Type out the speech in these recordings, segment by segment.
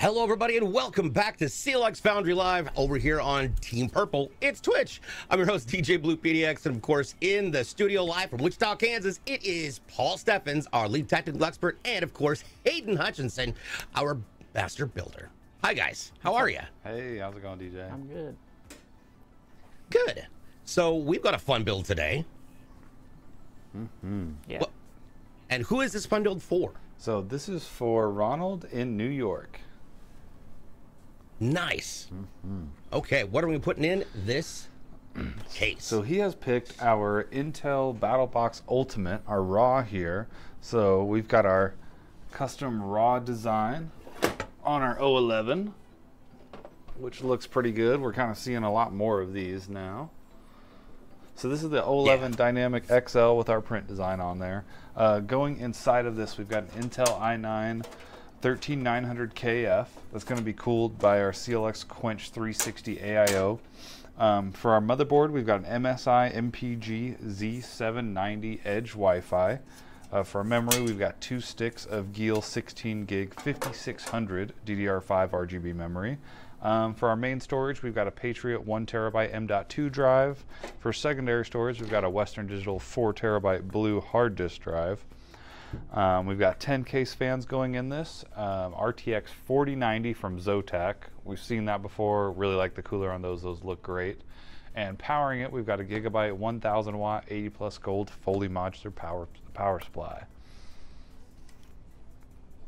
Hello everybody and welcome back to CLX Foundry Live over here on Team Purple. It's Twitch. I'm your host DJ BluePDX, and of course in the studio live from Wichita, Kansas, it is Paul Steffens, our lead technical expert, and of course Hayden Hutchinson, our master builder. Hi guys, how are you? Hey, how's it going, DJ? I'm good. Good. So we've got a fun build today. Yeah. Well, and who is this fun build for? So this is for Ronald in New York. Nice. Okay, what are we putting in this case? So he has picked our Intel BattleBox Ultimate, our raw here. So we've got our custom raw design on our O11, which looks pretty good. We're kind of seeing a lot more of these now. So this is the O11 Dynamic XL with our print design on there. Going inside of this, we've got an Intel i9 13900KF that's going to be cooled by our CLX Quench 360 AIO. For our motherboard, we've got an MSI MPG Z790 Edge Wi-Fi. For our memory, we've got 2 sticks of Geil 16 gig 5600 DDR5 RGB memory. For our main storage, we've got a Patriot 1 terabyte M.2 drive. For secondary storage, we've got a Western Digital 4 terabyte blue hard disk drive. We've got 10 case fans going in this, RTX 4090 from Zotac. We've seen that before, really like the cooler on those look great. And powering it, we've got a Gigabyte 1000 watt 80 plus gold fully modular power supply.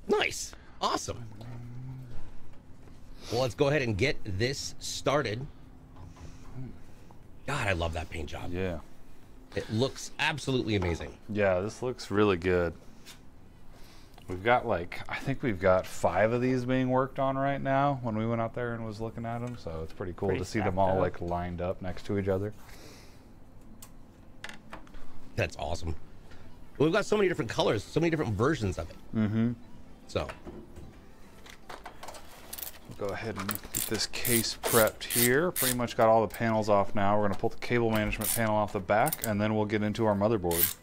Nice. Awesome. Well, let's go ahead and get this started. God, I love that paint job. Yeah. It looks absolutely amazing. Yeah, this looks really good. We've got I think we've got 5 of these being worked on right now when we went out there and was looking at them. So it's pretty cool to see them all lined up next to each other. That's awesome. We've got so many different colors, so many different versions of it. So we'll go ahead and get this case prepped here. Pretty much got all the panels off now. We're going to pull the cable management panel off the back, and then we'll get into our motherboard.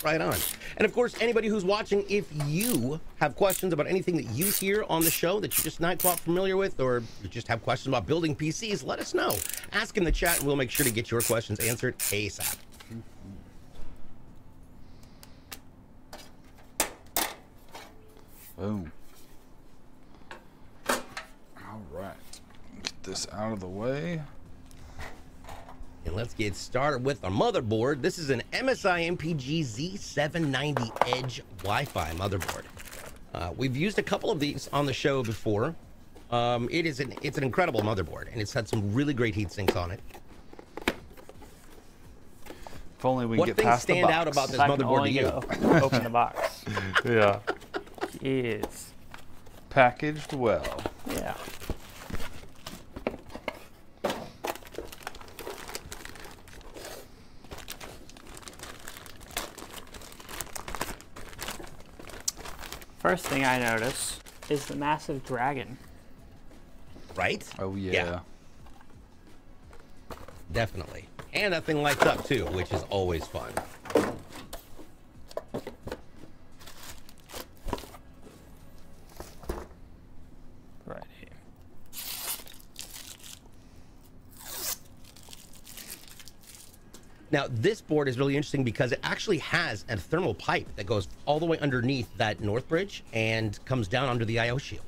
Right on. And of course, anybody who's watching, if you have questions about anything that you hear on the show that you're just not quite familiar with, or you just have questions about building PCs, let us know. Ask in the chat, and we'll make sure to get your questions answered ASAP. Boom. All right. Get this out of the way. And let's get started with our motherboard. This is an MSI MPG Z790 Edge Wi-Fi motherboard. We've used a couple of these on the show before. It's an incredible motherboard, and it's had some really great heat sinks on it. If only we can get past the box. What things stand out about this motherboard to you? Open the box. Yeah. Is packaged well. Yeah. First thing I notice is the massive dragon. Right? Oh yeah. Definitely. And that thing lights up too, which is always fun. Right here. Now, this board is really interesting because it actually has a thermal pipe that goes all the way underneath that north bridge and comes down under the I/O shield.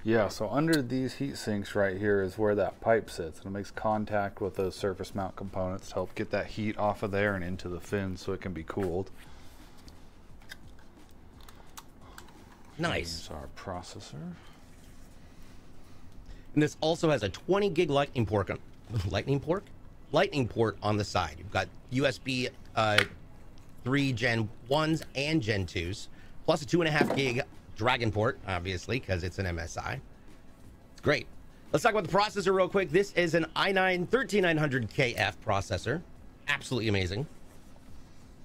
Yeah, so under these heat sinks right here is where that pipe sits, and it makes contact with those surface mount components to help get that heat off of there and into the fins so it can be cooled. Nice. Here's our processor. And this also has a 20 gig lightning port on the side. You've got USB 3 Gen 1s and Gen 2s, plus a 2.5 gig Dragon port, obviously, because it's an MSI. It's great. Let's talk about the processor real quick. This is an i9 13900KF processor. Absolutely amazing.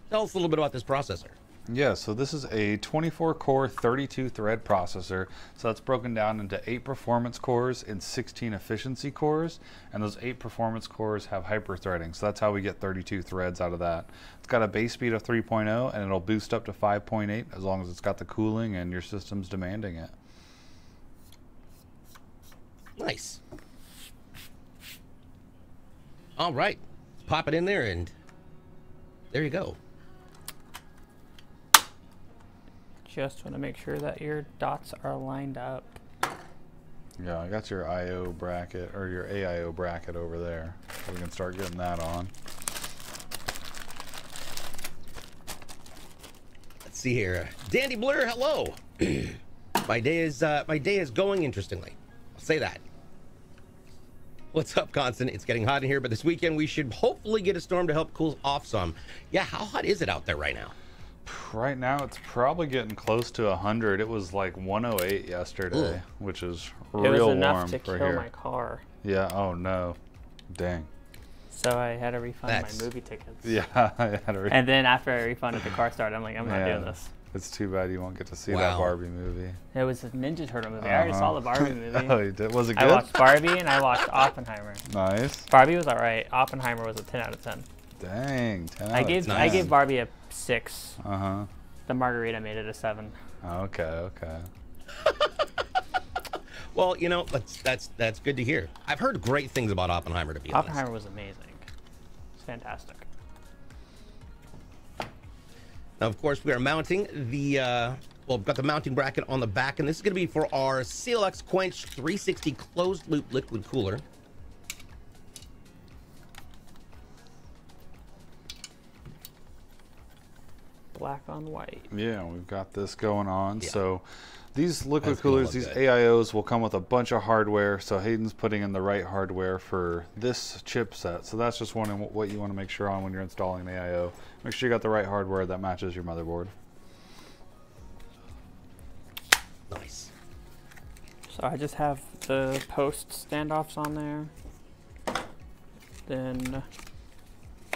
Tell us a little bit about this processor. Yeah, so this is a 24-core, 32-thread processor. So that's broken down into 8 performance cores and 16 efficiency cores. And those 8 performance cores have hyper-threading. So that's how we get 32 threads out of that. It's got a base speed of 3.0, and it'll boost up to 5.8 as long as it's got the cooling and your system's demanding it. Nice. All right. Pop it in there, and there you go. Just want to make sure that your dots are lined up. Yeah, I got your I/O bracket, or your AIO bracket over there. So we can start getting that on. Let's see here. Dandy Blur, hello. my day is going interestingly. I'll say that. What's up, Constant? It's getting hot in here, but this weekend we should hopefully get a storm to help cool off some. Yeah, how hot is it out there right now? Right now, it's probably getting close to 100. It was like 108 yesterday, which is real warm. It was enough to for kill here. my car. Yeah. Oh no. Dang. So I had to refund my movie tickets. Yeah. I had to. And then after I refunded the car started, I'm like, I'm not doing this. It's too bad you won't get to see that Barbie movie. It was a Ninja Turtle movie. I already saw the Barbie movie. Oh, you did? Was it good? I watched Barbie and I watched Oppenheimer. Nice. Barbie was alright. Oppenheimer was a 10 out of 10. Dang. 10 I gave Barbie a 6. The margarita made it a 7. Okay. Okay. Well, you know, that's good to hear. I've heard great things about Oppenheimer, to be honest. Oppenheimer was amazing. It's fantastic. Now, of course, we are mounting the, well, we've got the mounting bracket on the back, and this is going to be for our CLX Quench 360 closed-loop liquid cooler. Black on white. Yeah, we've got this going on. Yeah. So these liquid coolers, these AIOs will come with a bunch of hardware. So Hayden's putting in the right hardware for this chipset. So that's just one of what you want to make sure on when you're installing an AIO. Make sure you got the right hardware that matches your motherboard. Nice. So I just have the post standoffs on there. Then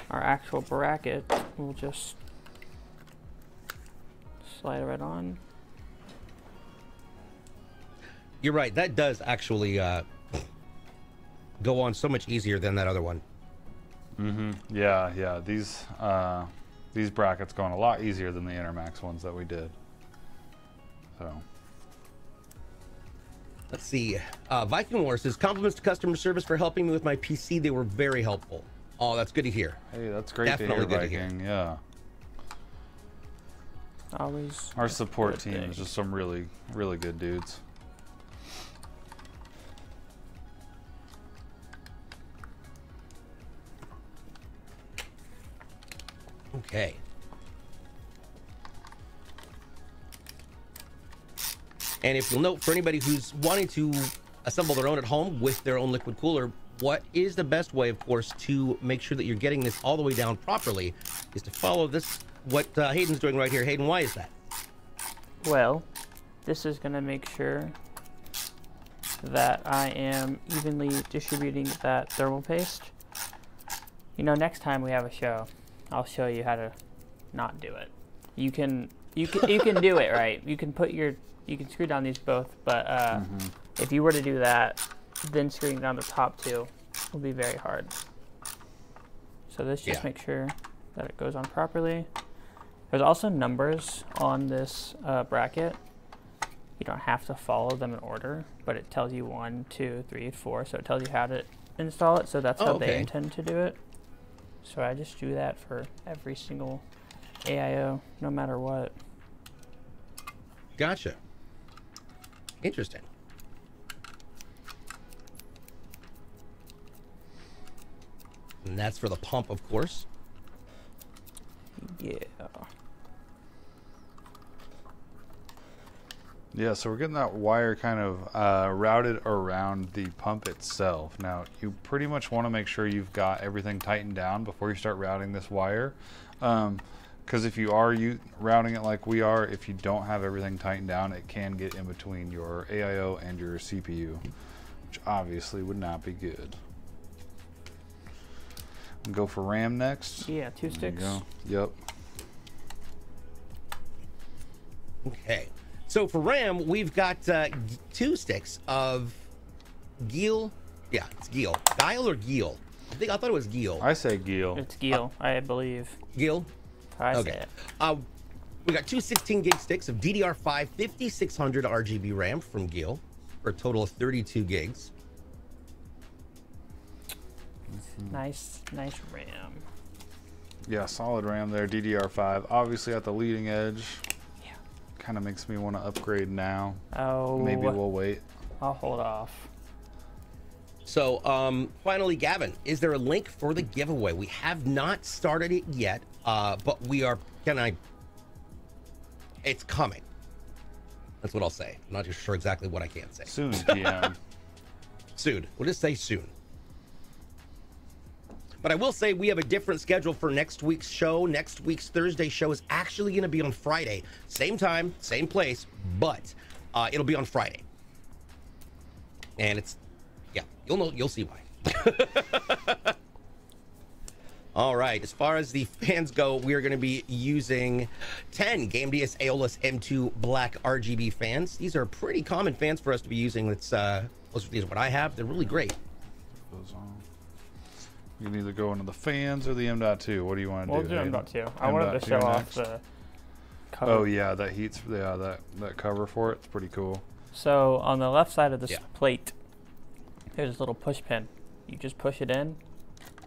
our actual bracket will just slide it right on. You're right. That does actually go on so much easier than that other one. Yeah, yeah. These brackets go on a lot easier than the Intermax ones that we did. So. Let's see. Viking War says, compliments to customer service for helping me with my PC. They were very helpful. Oh, that's good to hear. Hey, that's great Definitely to hear, good to Viking. hear. Yeah. Always. Our support team is just some really, really good dudes. Okay. And if you'll note, for anybody who's wanting to assemble their own at home with their own liquid cooler, what is the best way, of course, to make sure that you're getting this all the way down properly is to follow this, what Hayden's doing right here. Hayden, why is that? Well, this is going to make sure that I am evenly distributing that thermal paste. You know, next time we have a show, I'll show you how to not do it. You can do it, right? You can screw down these both, but if you were to do that, then screwing down the top two will be very hard. So this just makes sure that it goes on properly. There's also numbers on this bracket. You don't have to follow them in order, but it tells you 1, 2, 3, 4. So it tells you how to install it. So that's how they intend to do it. So I just do that for every single AIO, no matter what. Gotcha. Interesting. And that's for the pump, of course. Yeah. Yeah, so we're getting that wire kind of routed around the pump itself. Now, you pretty much want to make sure you've got everything tightened down before you start routing this wire. Because if you are routing it like we are, if you don't have everything tightened down, it can get in between your AIO and your CPU, which obviously would not be good. We'll go for RAM next. Yeah, 2 sticks. There you go. Yep. Okay. So for RAM, we've got 2 sticks of Geil. Yeah, it's Geil. Geil or Geil? I thought it was Geil. I say Geil. It's Geil, I believe. Geil? I say it. We got 2 16-gig sticks of DDR5-5600 RGB RAM from Geil for a total of 32 gigs. Nice RAM. Yeah, solid RAM there, DDR5. Obviously at the leading edge. Yeah. Kind of makes me want to upgrade now. Oh. Maybe we'll wait. I'll hold off. So, finally, Gavin, is there a link for the giveaway? We have not started it yet, but we are, it's coming. That's what I'll say. I'm not just sure exactly what I can't say. Soon, PM. Soon. We'll just say soon. But I will say we have a different schedule for next week's show. Next week's Thursday show is actually going to be on Friday. Same time, same place, but it'll be on Friday. And it's, yeah, you'll see why. All right, as far as the fans go, we are going to be using 10 Gamdias Aeolus M2 Black RGB fans. These are pretty common fans for us to be using. These are what I have. They're really great. Those on. You can either go into the fans or the M.2. What do you want to do? We'll do M.2. I wanted to show off the cover. Oh yeah, that heats. Yeah, that cover for it's pretty cool. So on the left side of this plate, there's a little push pin. You just push it in,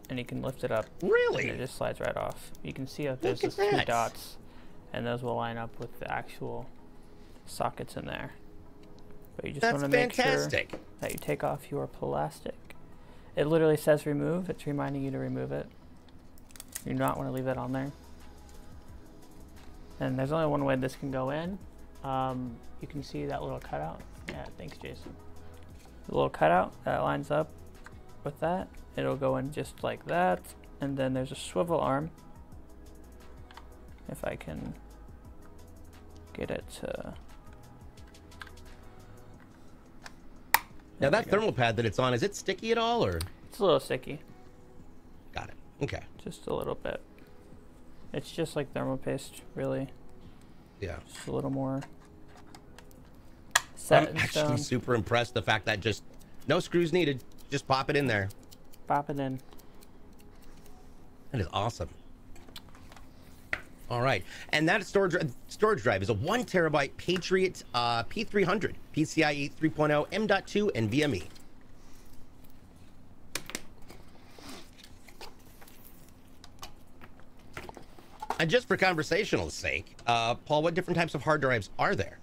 and you can lift it up. Really? And it just slides right off. You can see that there's just 2 dots, and those will line up with the actual sockets in there. But you just want to make sure that you take off your plastic. It literally says remove. It's reminding you to remove it. You do not want to leave that on there. And there's only one way this can go in. You can see that little cutout. Yeah, thanks, Jason. The little cutout that lines up with that. It'll go in just like that. And then there's a swivel arm. If I can get it to... Now that thermal pad that it's on, is it sticky at all, or? It's a little sticky. Got it. Okay. Just a little bit. It's just like thermal paste, really. Yeah. Just a little more set I'm in actually stone. super impressed the fact that just no screws needed. Just pop it in there. Pop it in. That is awesome. All right, and that storage drive is a 1 terabyte Patriot P300 PCIe 3.0 M.2 NVMe. And just for conversational sake, Paul, what different types of hard drives are there?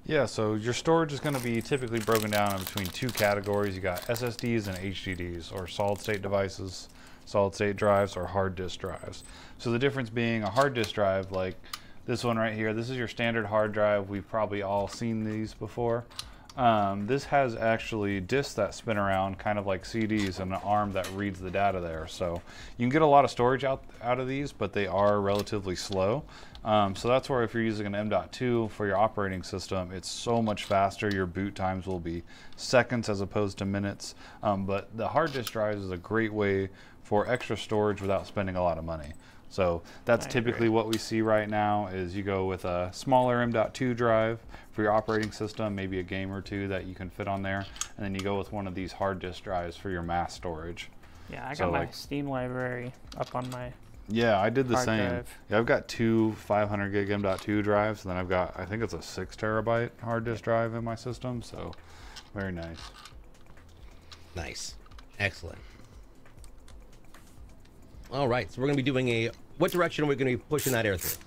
Yeah, so your storage is going to be typically broken down in between 2 categories. You got SSDs and HDDs, or solid-state devices, solid-state drives, or hard disk drives. So the difference being a hard disk drive, like this one right here, this is your standard hard drive. We've probably all seen these before. This has actually disks that spin around kind of like CDs and an arm that reads the data there. So you can get a lot of storage out of these, but they are relatively slow. So that's where if you're using an M.2 for your operating system, it's so much faster. Your boot times will be seconds as opposed to minutes. But the hard disk drives is a great way for extra storage without spending a lot of money. So that's typically what we see right now is you go with a smaller M.2 drive for your operating system, maybe a game or 2 that you can fit on there, and then you go with one of these hard disk drives for your mass storage. Yeah, I got my Steam library up on my Yeah, I did the hard same. drive. Yeah, I've got 2 500 gig M.2 drives, and then I've got, I think it's a 6 terabyte hard disk drive in my system, so very nice. Nice. Excellent. All right, so we're going to be doing what direction are we going to be pushing that air through?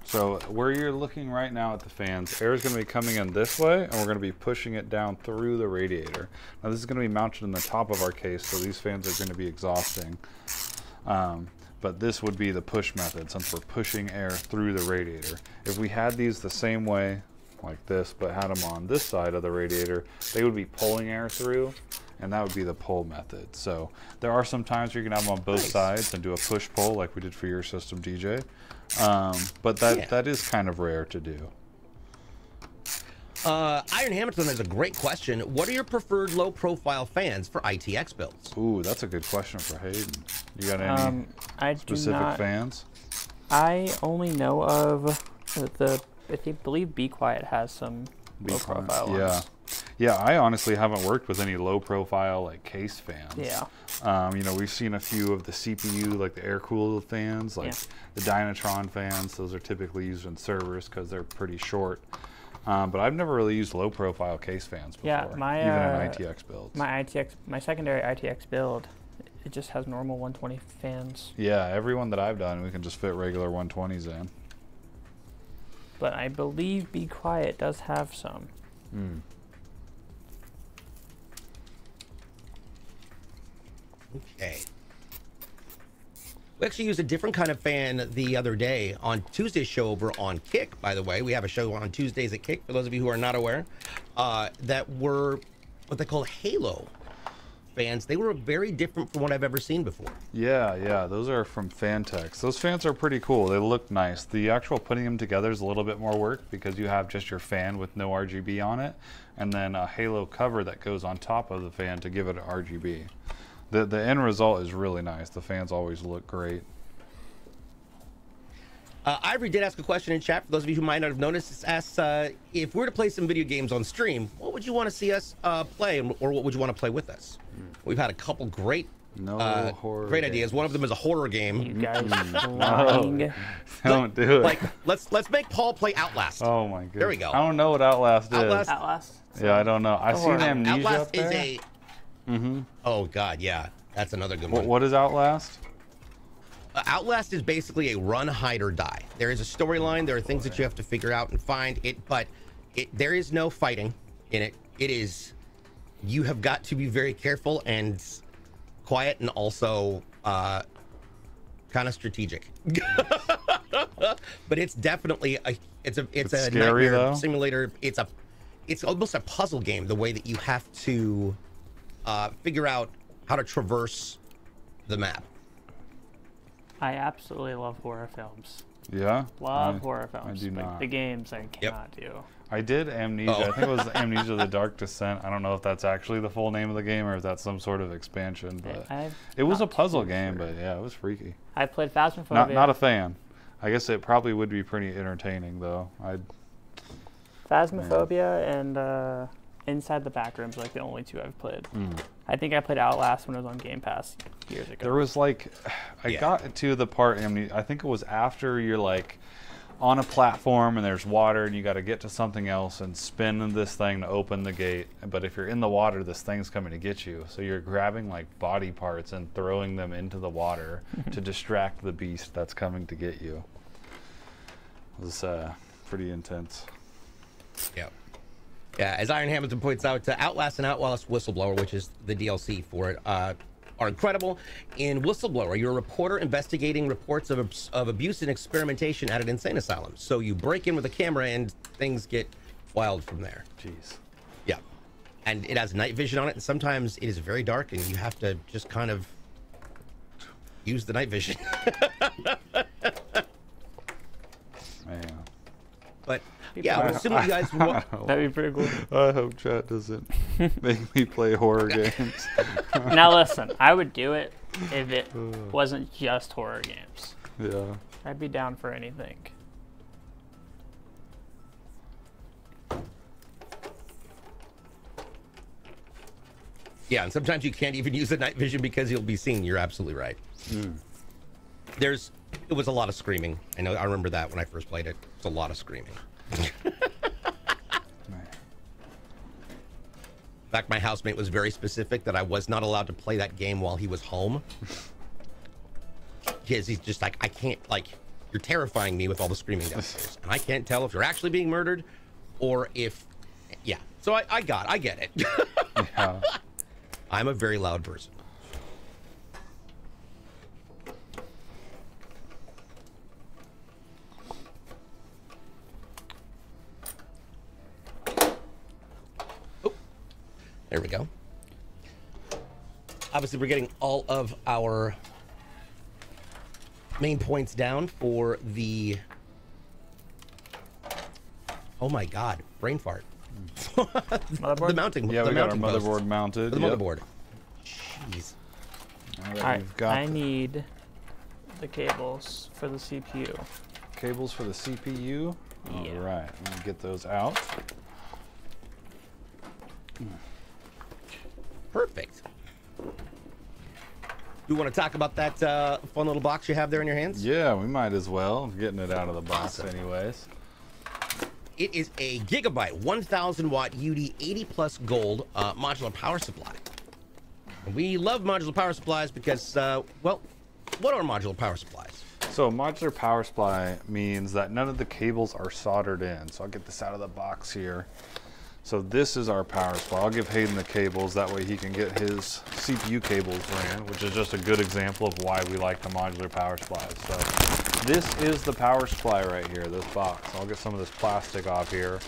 So where you're looking right now at the fans, air is going to be coming in this way, and we're going to be pushing it down through the radiator. Now this is going to be mounted in the top of our case, so these fans are going to be exhausting. But this would be the push method, since we're pushing air through the radiator. If we had these the same way, like this, but had them on this side of the radiator, they would be pulling air through, and that would be the pull method. So there are some times where you can have them on both sides and do a push-pull like we did for your system, DJ. But that is kind of rare to do. Iron Hamilton has a great question. What are your preferred low-profile fans for ITX builds? Ooh, that's a good question for Hayden. You got any specific fans? I only know of the believe Be Quiet has some low-profile ones. Yeah. Yeah, I honestly haven't worked with any low-profile like case fans. Yeah. You know, we've seen a few of the CPU, like the air-cooled fans, like the Dynatron fans. Those are typically used in servers because they're pretty short. But I've never really used low-profile case fans before, Yeah, even in ITX builds. My secondary ITX build, it just has normal 120 fans. Yeah, every one that I've done, we can just fit regular 120s in. But I believe Be Quiet does have some. Okay. We actually used a different kind of fan the other day on Tuesday's show over on Kick, by the way. We have a show on Tuesdays at Kick, for those of you who are not aware, that were what they call Halo fans. They were very different from what I've ever seen before. Yeah, those are from Fantex. Those fans are pretty cool. They look nice. The actual putting them together is a little bit more work because you have just your fan with no RGB on it, and then a Halo cover that goes on top of the fan to give it an RGB. The end result is really nice. The fans always look great. Ivory did ask a question in chat. For those of you who might not have noticed, asks if we were to play some video games on stream, what would you want to see us play, or what would you want to play with us? We've had a couple great ideas. One of them is a horror game. You guys lying. Don't do it. Like let's make Paul play Outlast. Oh my goodness. There we go. I don't know what Outlast is. Outlast? Yeah, I don't know. I've seen Amnesia Outlast up there. is a Oh god, yeah, that's another good one. What is Outlast? Outlast is basically a run, hide, or die. There is a storyline. There are things that you have to figure out and find. But there is no fighting in it. It is, you have got to be very careful and quiet, and also kind of strategic. But it's definitely it's a scary, nightmare though. Simulator. It's almost a puzzle game. The way that you have to figure out how to traverse the map. I absolutely love horror films. Yeah? Love horror films. I do but not. The games I cannot do. I did Amnesia. I think it was Amnesia The Dark Descent. I don't know if that's actually the full name of the game or if that's some sort of expansion. But it was a puzzle game, but yeah, it was freaky. I played Phasmophobia. Not a fan. I guess it probably would be pretty entertaining, though. Phasmophobia and Inside the Backrooms are like the only two I've played. I think I played Outlast when it was on Game Pass years ago. There was like, I got to the part, I think it was after you're like on a platform and there's water and you got to get to something else and spin this thing to open the gate. But if you're in the water, this thing's coming to get you. So you're grabbing like body parts and throwing them into the water to distract the beast that's coming to get you. It was pretty intense. Yeah. Yeah, as Iron Hamilton points out, Outlast and Outlast Whistleblower, which is the DLC for it, are incredible. In Whistleblower, you're a reporter investigating reports of abuse and experimentation at an insane asylum. So you break in with a camera and things get wild from there. Jeez. Yeah. And it has night vision on it, and sometimes it is very dark, and you have to just kind of use the night vision. Man. But yeah, I'm assuming you guys will. That'd be pretty cool. I hope chat doesn't make me play horror games. Now listen, I would do it if it wasn't just horror games. Yeah. I'd be down for anything. Yeah, and sometimes you can't even use the night vision because you'll be seen. You're absolutely right. It was a lot of screaming. I remember that when I first played it. It's a lot of screaming. In fact, my housemate was very specific that I was not allowed to play that game while he was home. Because he's just like, I can't, like, you're terrifying me with all the screaming downstairs. And I can't tell if you're actually being murdered or if, yeah. So I get it. Yeah. I'm a very loud person. There we go. Obviously, we're getting all of our main points down for the... Oh my God, brain fart. Motherboard? The mounting. Yeah, the we got our mounting post. motherboard mounted. The Yep. motherboard. Jeez. All Alright, we've got I the need the cables for the CPU. cables for the CPU. All right, let me get those out. Perfect. You want to talk about that fun little box you have there in your hands? Yeah, we might as well. Getting it out of the box anyways. It is a Gigabyte 1000 watt UD 80 plus gold modular power supply. We love modular power supplies because, well, what are modular power supplies? So modular power supply means that none of the cables are soldered in. So I'll get this out of the box here. So this is our power supply. I'll give Hayden the cables, that way he can get his CPU cables ran, which is just a good example of why we like the modular power supplies. So this is the power supply right here, this box. I'll get some of this plastic off here.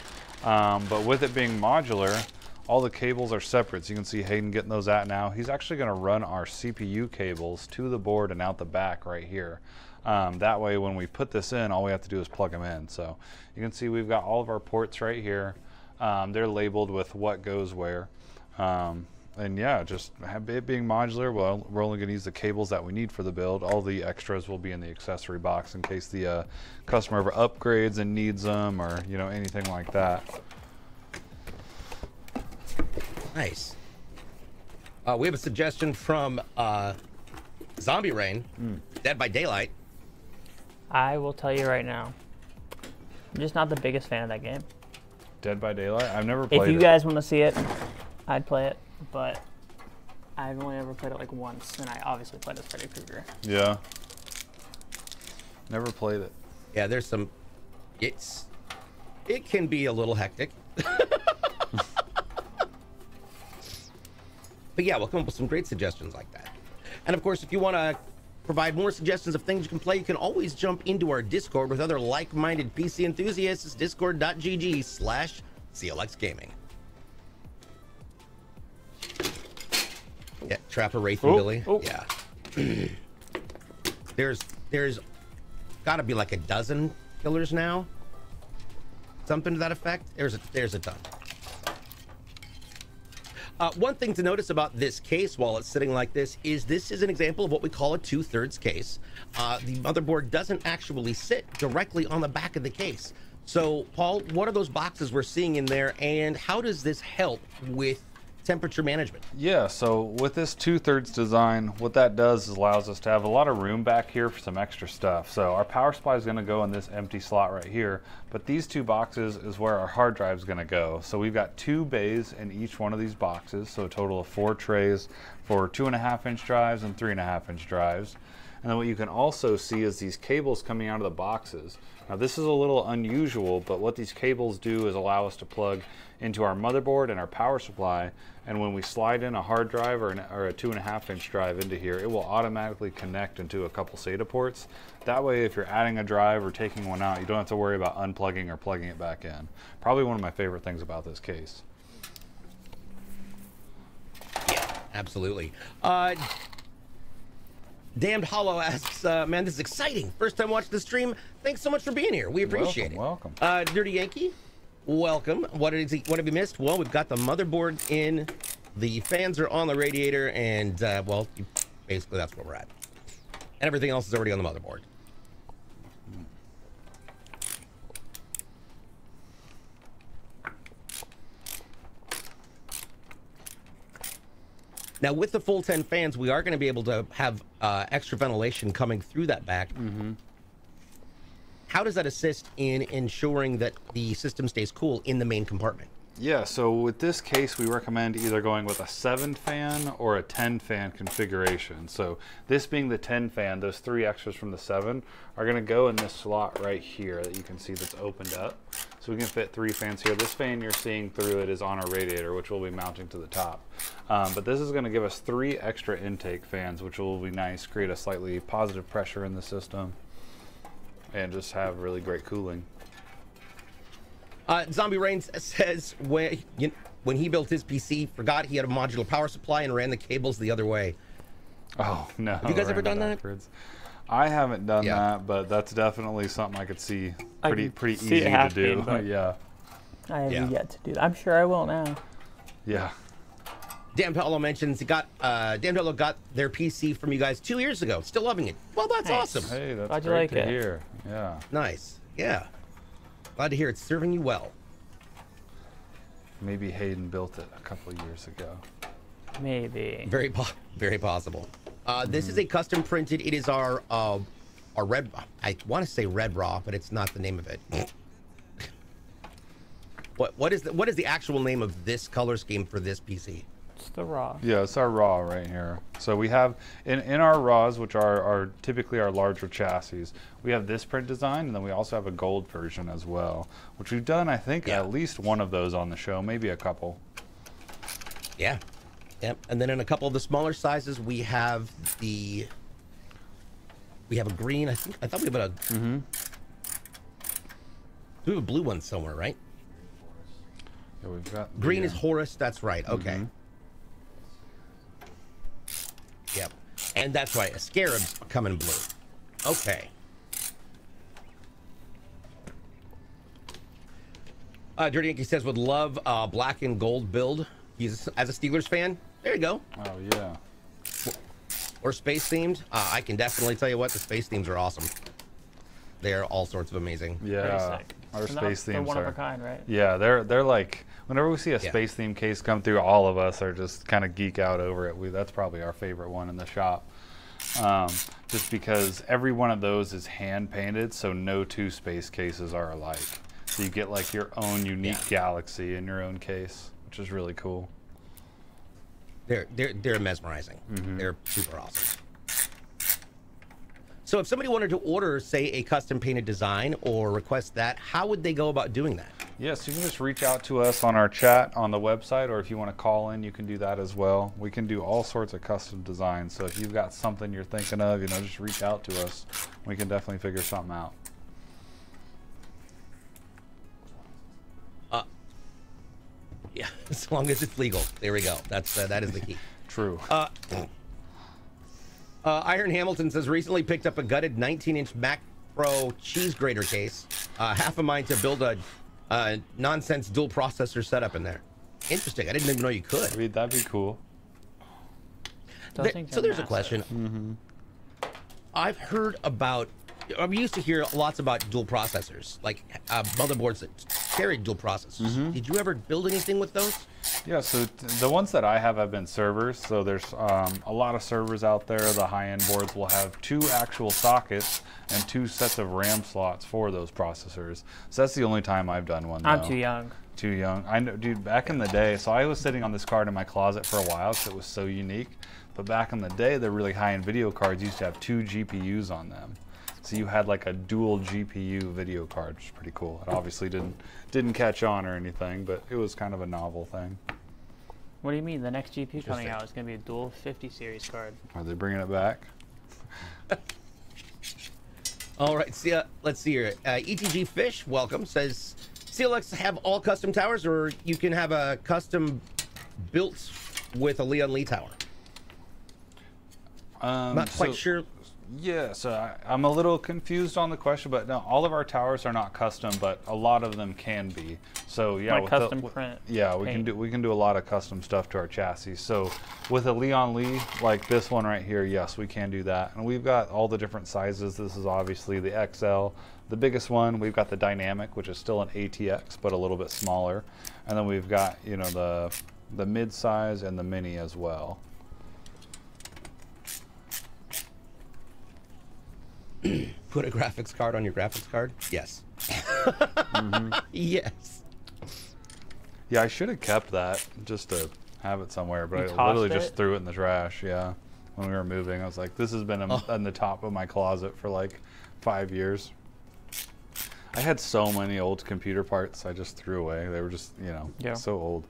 But with it being modular, all the cables are separate. So you can see Hayden getting those out now. He's actually gonna run our CPU cables to the board and out the back right here. That way when we put this in, all we have to do is plug them in. So you can see we've got all of our ports right here. They're labeled with what goes where. And yeah, just it being modular, well, we're only gonna use the cables that we need for the build. All the extras will be in the accessory box in case the customer ever upgrades and needs them, or you know, anything like that. Nice. We have a suggestion from Zombie Rain, Dead by Daylight. I will tell you right now, I'm just not the biggest fan of that game. Dead by Daylight? I've never played it. If you guys want to see it, I'd play it, but I've only ever played it like once, and I obviously played as Freddy Krueger. Yeah. Never played it. Yeah, there's some, it can be a little hectic. But yeah, we'll come up with some great suggestions like that. And of course, if you want to provide more suggestions of things you can play, you can always jump into our Discord with other like-minded PC enthusiasts. It's discord.gg/CLX Gaming. Yeah, Trapper Wraith and Billy. Oh. Yeah. There's got to be like a dozen killers now. Something to that effect. There's a ton. One thing to notice about this case while it's sitting like this is an example of what we call a 2/3 case. The motherboard doesn't actually sit directly on the back of the case. So, Paul, what are those boxes we're seeing in there, and how does this help with temperature management? Yeah, so with this 2/3 design, what that does is allows us to have a lot of room back here for some extra stuff. So our power supply is going to go in this empty slot right here, but these two boxes is where our hard drive is going to go. So we've got 2 bays in each one of these boxes, so a total of 4 trays for 2.5-inch drives and 3.5-inch drives. And then what you can also see is these cables coming out of the boxes. Now this is a little unusual, but what these cables do is allow us to plug into our motherboard and our power supply, and when we slide in a hard drive or a 2.5-inch drive into here, it will automatically connect into a couple SATA ports. That way, if you're adding a drive or taking one out, you don't have to worry about unplugging or plugging it back in. Probably one of my favorite things about this case. Yeah, absolutely. Damned Hollow asks, man, this is exciting. First time watching the stream. Thanks so much for being here. We appreciate it. Welcome. Dirty Yankee, welcome. What have you missed? Well, we've got the motherboard in, the fans are on the radiator, and, well, basically that's where we're at. And everything else is already on the motherboard. Now, with the full 10 fans, we are going to be able to have extra ventilation coming through that back. Mm-hmm. How does that assist in ensuring that the system stays cool in the main compartment? Yeah, so with this case, we recommend either going with a 7-fan or a 10-fan configuration. So this being the 10 fan, those 3 extras from the 7 are going to go in this slot right here that you can see that's opened up. So we can fit 3 fans here. This fan you're seeing through it is on our radiator, which we'll be mounting to the top. But this is going to give us 3 extra intake fans, which will be nice, create a slightly positive pressure in the system, and just have really great cooling. Zombie Rain says when he built his PC, forgot he had a modular power supply and ran the cables the other way. Oh, no. Have you guys ever done that? I haven't done that, but that's definitely something I could see pretty easy to do. Yeah. I have yet to do that. I'm sure I will now. Yeah. Damned Hollow mentions he got Damned Hollow got their PC from you guys 2 years ago. Still loving it. Well, that's awesome. Hey, that's Glad great you like to hear. Yeah. Nice. Yeah. Glad to hear it's serving you well. Maybe Hayden built it a couple of years ago. Maybe. Very possible. This is a custom printed. It is our red. I want to say red raw, but it's not the name of it. What is the actual name of this color scheme for this PC? It's the raw. Yeah, it's our raw right here. So we have in our raws, which are typically our larger chassis, we have this print design, and then we also have a gold version as well, which we've done, I think, at least one of those on the show, maybe a couple. Yeah. Yep. And then in a couple of the smaller sizes, we have a green. I thought we have a. We have a blue one somewhere, right? Yeah, we've got green is Horus. That's right. Okay. Yep. And that's right. A Scarab's coming blue. Okay. Dirty Yankee says would love black and gold build. He's as a Steelers fan. There you go. Oh yeah. Or space themed. I can definitely tell you what, the space themes are awesome. They're all sorts of amazing. Yeah. Our space themes they're one are of a kind, right? Yeah, they're like whenever we see a space theme case come through, all of us are just kind of geek out over it. That's probably our favorite one in the shop. Just because every one of those is hand painted, so no two space cases are alike. So you get like your own unique galaxy in your own case, which is really cool. They're mesmerizing. They're super awesome. So if somebody wanted to order, say, a custom painted design or request that, how would they go about doing that? Yes, you can just reach out to us on our chat on the website, or if you want to call in, you can do that as well. We can do all sorts of custom designs. So if you've got something you're thinking of, just reach out to us. We can definitely figure something out. Yeah, as long as it's legal. There we go. That is the key. True. Iron Hamilton says recently picked up a gutted 19-inch Mac Pro cheese grater case. Half of mine to build a nonsense dual processor setup in there. Interesting. I didn't even know you could. I mean, that'd be cool. So there's a question. I've heard about. I'm used to hear lots about dual processors, like motherboards that carry dual processors. Did you ever build anything with those? Yeah, so the ones that I have been servers. So there's a lot of servers out there. The high-end boards will have 2 actual sockets and 2 sets of RAM slots for those processors. So that's the only time I've done one. I'm too young. Too young. I know, dude. Back in the day, so I was sitting on this card in my closet for a while because it was so unique. But back in the day, the really high-end video cards used to have 2 GPUs on them. So you had like a dual GPU video card, which is pretty cool. It obviously didn't catch on or anything, but it was kind of a novel thing. What do you mean? The next GPU coming out is going to be a dual 50 series card. Are they bringing it back? All right, let's see here. ETG Fish, welcome, says CLX have all custom towers, or you can have a custom built with a Leon Lee tower. Not quite sure. Yeah, so I'm a little confused on the question, but no, all of our towers are not custom, but a lot of them can be. So yeah, like custom print. Yeah, we can do a lot of custom stuff to our chassis. So with a Leon Lee like this one right here, yes, we can do that. And we've got all the different sizes. This is obviously the XL, the biggest one. We've got the Dynamic, which is still an ATX, but a little bit smaller. And then we've got the mid size and the mini as well. Put a graphics card on your graphics card? Yes. Yes. Yeah, I should have kept that just to have it somewhere, but I literally just threw it in the trash. Yeah, when we were moving, I was like, "This has been in the top of my closet for like 5 years." I had so many old computer parts I just threw away. They were just, so old.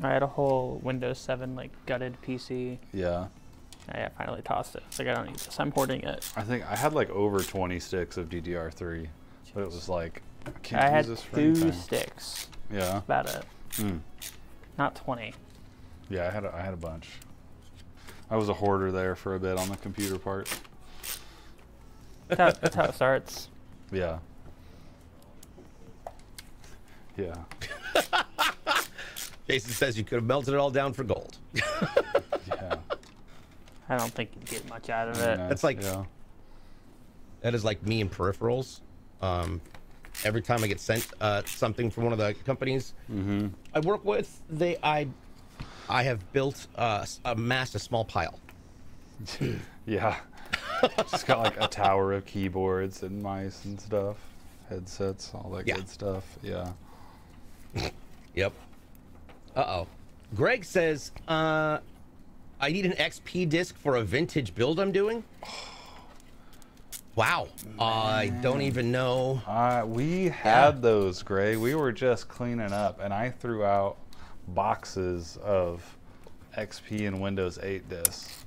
I had a whole Windows 7 like gutted PC. Yeah. I finally tossed it. It's like, I don't need this. I'm hoarding it. I think I had like over 20 sticks of DDR3, but it was like, I can't I use had this for 2 anything. sticks. Yeah. That's about it. Not 20. Yeah, I had a bunch. I was a hoarder there for a bit on the computer parts. That's how it starts. Yeah. Yeah. Jason says you could have melted it all down for gold. Yeah. I don't think you get much out of it. That's like, That is like me and peripherals. Every time I get sent something from one of the companies I work with, I have built amassed a small pile. Yeah. Just got like a tower of keyboards and mice and stuff, headsets, all that good stuff. Yeah. Yep. Uh-oh. Greg says, I need an XP disc for a vintage build I'm doing. Wow. I don't even know. We had those, Greg. We were just cleaning up, and I threw out boxes of XP and Windows 8 discs.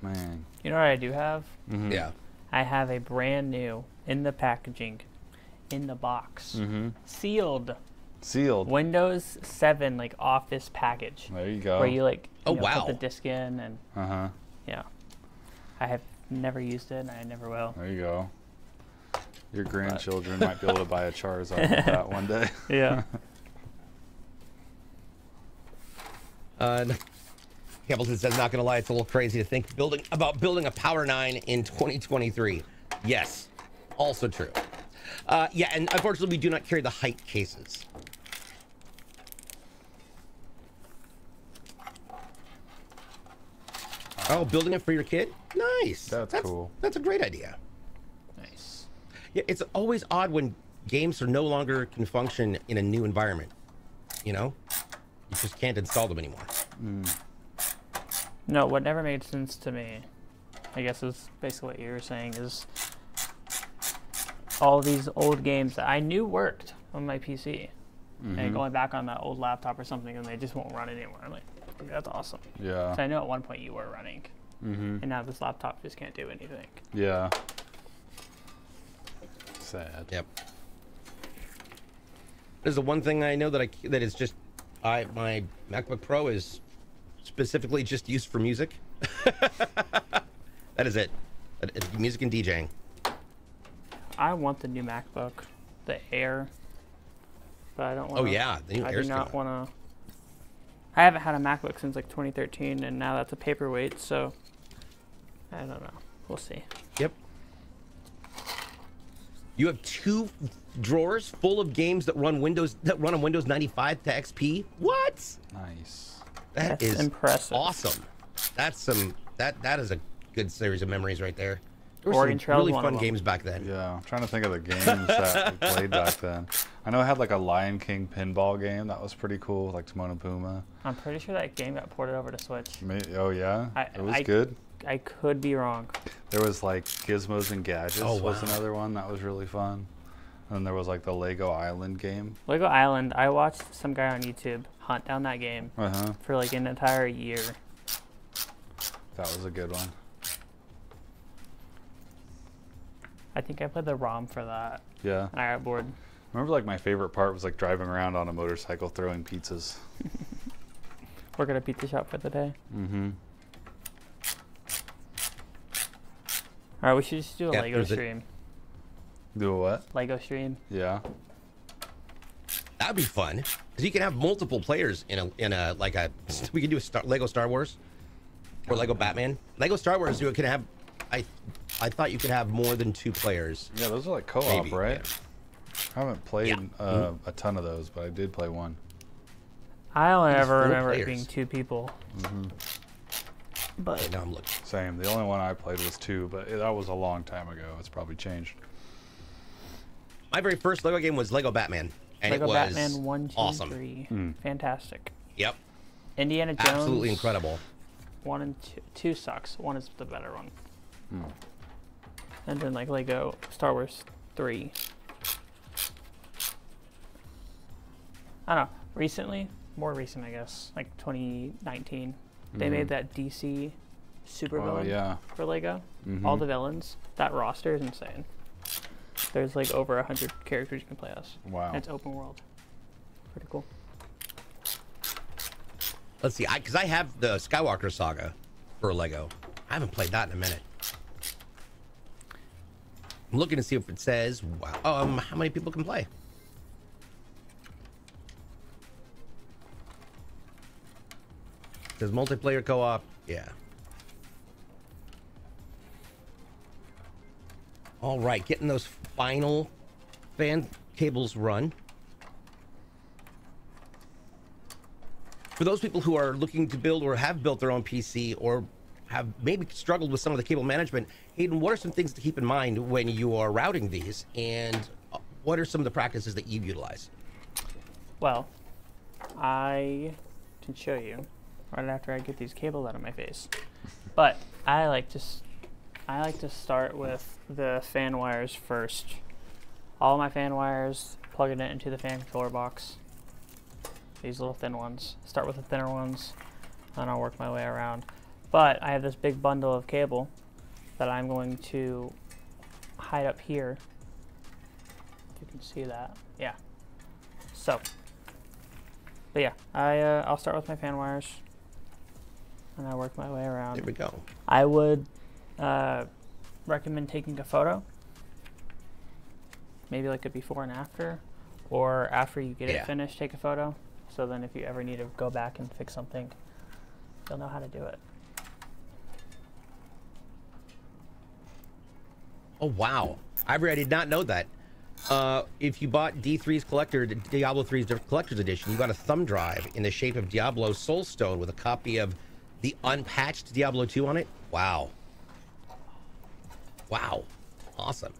Man. You know what I do have? Yeah. I have a brand new, in the packaging, in the box, sealed Windows 7 like office package. There you go. Where you like Oh, put wow. the disc in and yeah. I have never used it and I never will. There you go. Your grandchildren might be able to buy a Charizard with that one day. Yeah. Hamilton says, not gonna lie, it's a little crazy to think about building a Power 9 in 2023. Yes, also true. Yeah, and unfortunately we do not carry the height cases. Oh, building it for your kid? Nice. That's cool. That's a great idea. Nice. Yeah, it's always odd when games are no longer can function in a new environment. You know? You just can't install them anymore. No, what never made sense to me, I guess is basically what you were saying, is all these old games that I knew worked on my PC. And going back on that old laptop or something and they just won't run anymore. I'm like, that's awesome. Yeah. So I know at one point you were running. And now this laptop just can't do anything. Yeah. Sad. Yep. There's the one thing I know that that is just my MacBook Pro is specifically just used for music. That is it. Music and DJing. I want the new MacBook, the Air, but I don't want. Oh yeah, the new I Air's do not coming. want to. I haven't had a MacBook since like 2013, and now that's a paperweight. So I don't know. We'll see. Yep. You have 2 drawers full of games that run on Windows 95 to XP. What? Nice. That's That's impressive. Awesome. That's that is a good series of memories right there. There were Oregon some Trail's really one of fun them. games back then. Yeah, I'm trying to think of the games that we played back then. I know I had like a Lion King pinball game that was pretty cool, like Timon and Pumbaa. I'm pretty sure that game got ported over to Switch. Oh yeah, it was good. I could be wrong. There was like Gizmos and Gadgets Oh, was wow. another one that was really fun. And there was like the Lego Island game. Lego Island. I watched some guy on YouTube hunt down that game for like an entire year. That was a good one. I think I played the ROM for that. Yeah. And I got bored. Remember, like my favorite part was like driving around on a motorcycle throwing pizzas. Work at a pizza shop for the day. All right, we should just do a Lego stream. Do a what? Lego stream. Yeah. That'd be fun because you can have multiple players in a we could do a Lego Star Wars or Lego Batman. Lego Star Wars you can have. I thought you could have more than 2 players. Yeah, those are like co-op, Maybe, right? yeah. I haven't played a ton of those, but I did play one. I only There's ever 4 remember it players. being 2 people. But Okay, now I'm looking. Same. The only one I played was 2, but that was a long time ago. It's probably changed. My very first Lego game was Lego Batman, and Lego it was Batman 1, 2, awesome. 3. Fantastic. Yep, Indiana Jones. absolutely incredible. 1 and 2. 2 sucks. 1 is the better one. And then like Lego Star Wars 3. I don't know. Recently, more recent I guess, like 2019, they made that DC supervillain for Lego. All the villains. That roster is insane. There's like over 100 characters you can play as. Wow. And it's open world. Pretty cool. Let's see, because I have the Skywalker Saga for Lego. I haven't played that in a minute. I'm looking to see if it says how many people can play. It says multiplayer co-op. Yeah. All right, getting those final fan cables run. For those people who are looking to build or have built their own PC or have maybe struggled with some of the cable management, Hayden, what are some things to keep in mind when you are routing these, and what are some of the practices that you utilize? Well, I can show you right after I get these cables out of my face. But I like to start with the fan wires first. All my fan wires, plugging it into the fan controller box. These little thin ones. Start with the thinner ones, and I'll work my way around. But I have this big bundle of cable that I'm going to hide up here. If you can see that, yeah. So, but yeah, I'll start with my fan wires, and I work my way around. There we go. I would recommend taking a photo, maybe like a before and after, or after you get it finished, take a photo. So then if you ever need to go back and fix something, you'll know how to do it. Oh, wow. I did not know that. If you bought D3's Diablo 3's Collector's Edition, you got a thumb drive in the shape of Diablo Soulstone with a copy of the unpatched Diablo 2 on it. Wow. Wow. Awesome.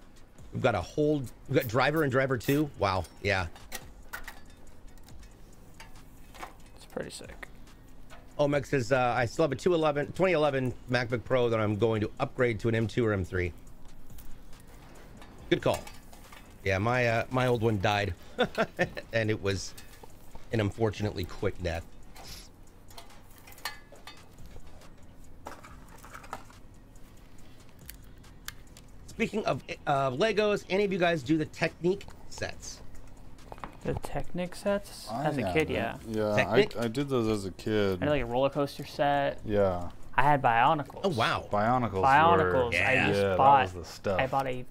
We've got Driver and Driver 2. Wow. Yeah. It's pretty sick. Omex says, I still have a 2011 MacBook Pro that I'm going to upgrade to an M2 or M3. Good call. Yeah, my old one died, and it was an unfortunately quick death. Speaking of Legos, any of you guys do the Technique sets? The Technic sets? As a kid, yeah. Yeah, I did those as a kid. I had like a roller coaster set. Yeah. I had Bionicles. Oh, wow. Bionicles. Bionicles. Yeah. I just bought. That was the stuff. I bought a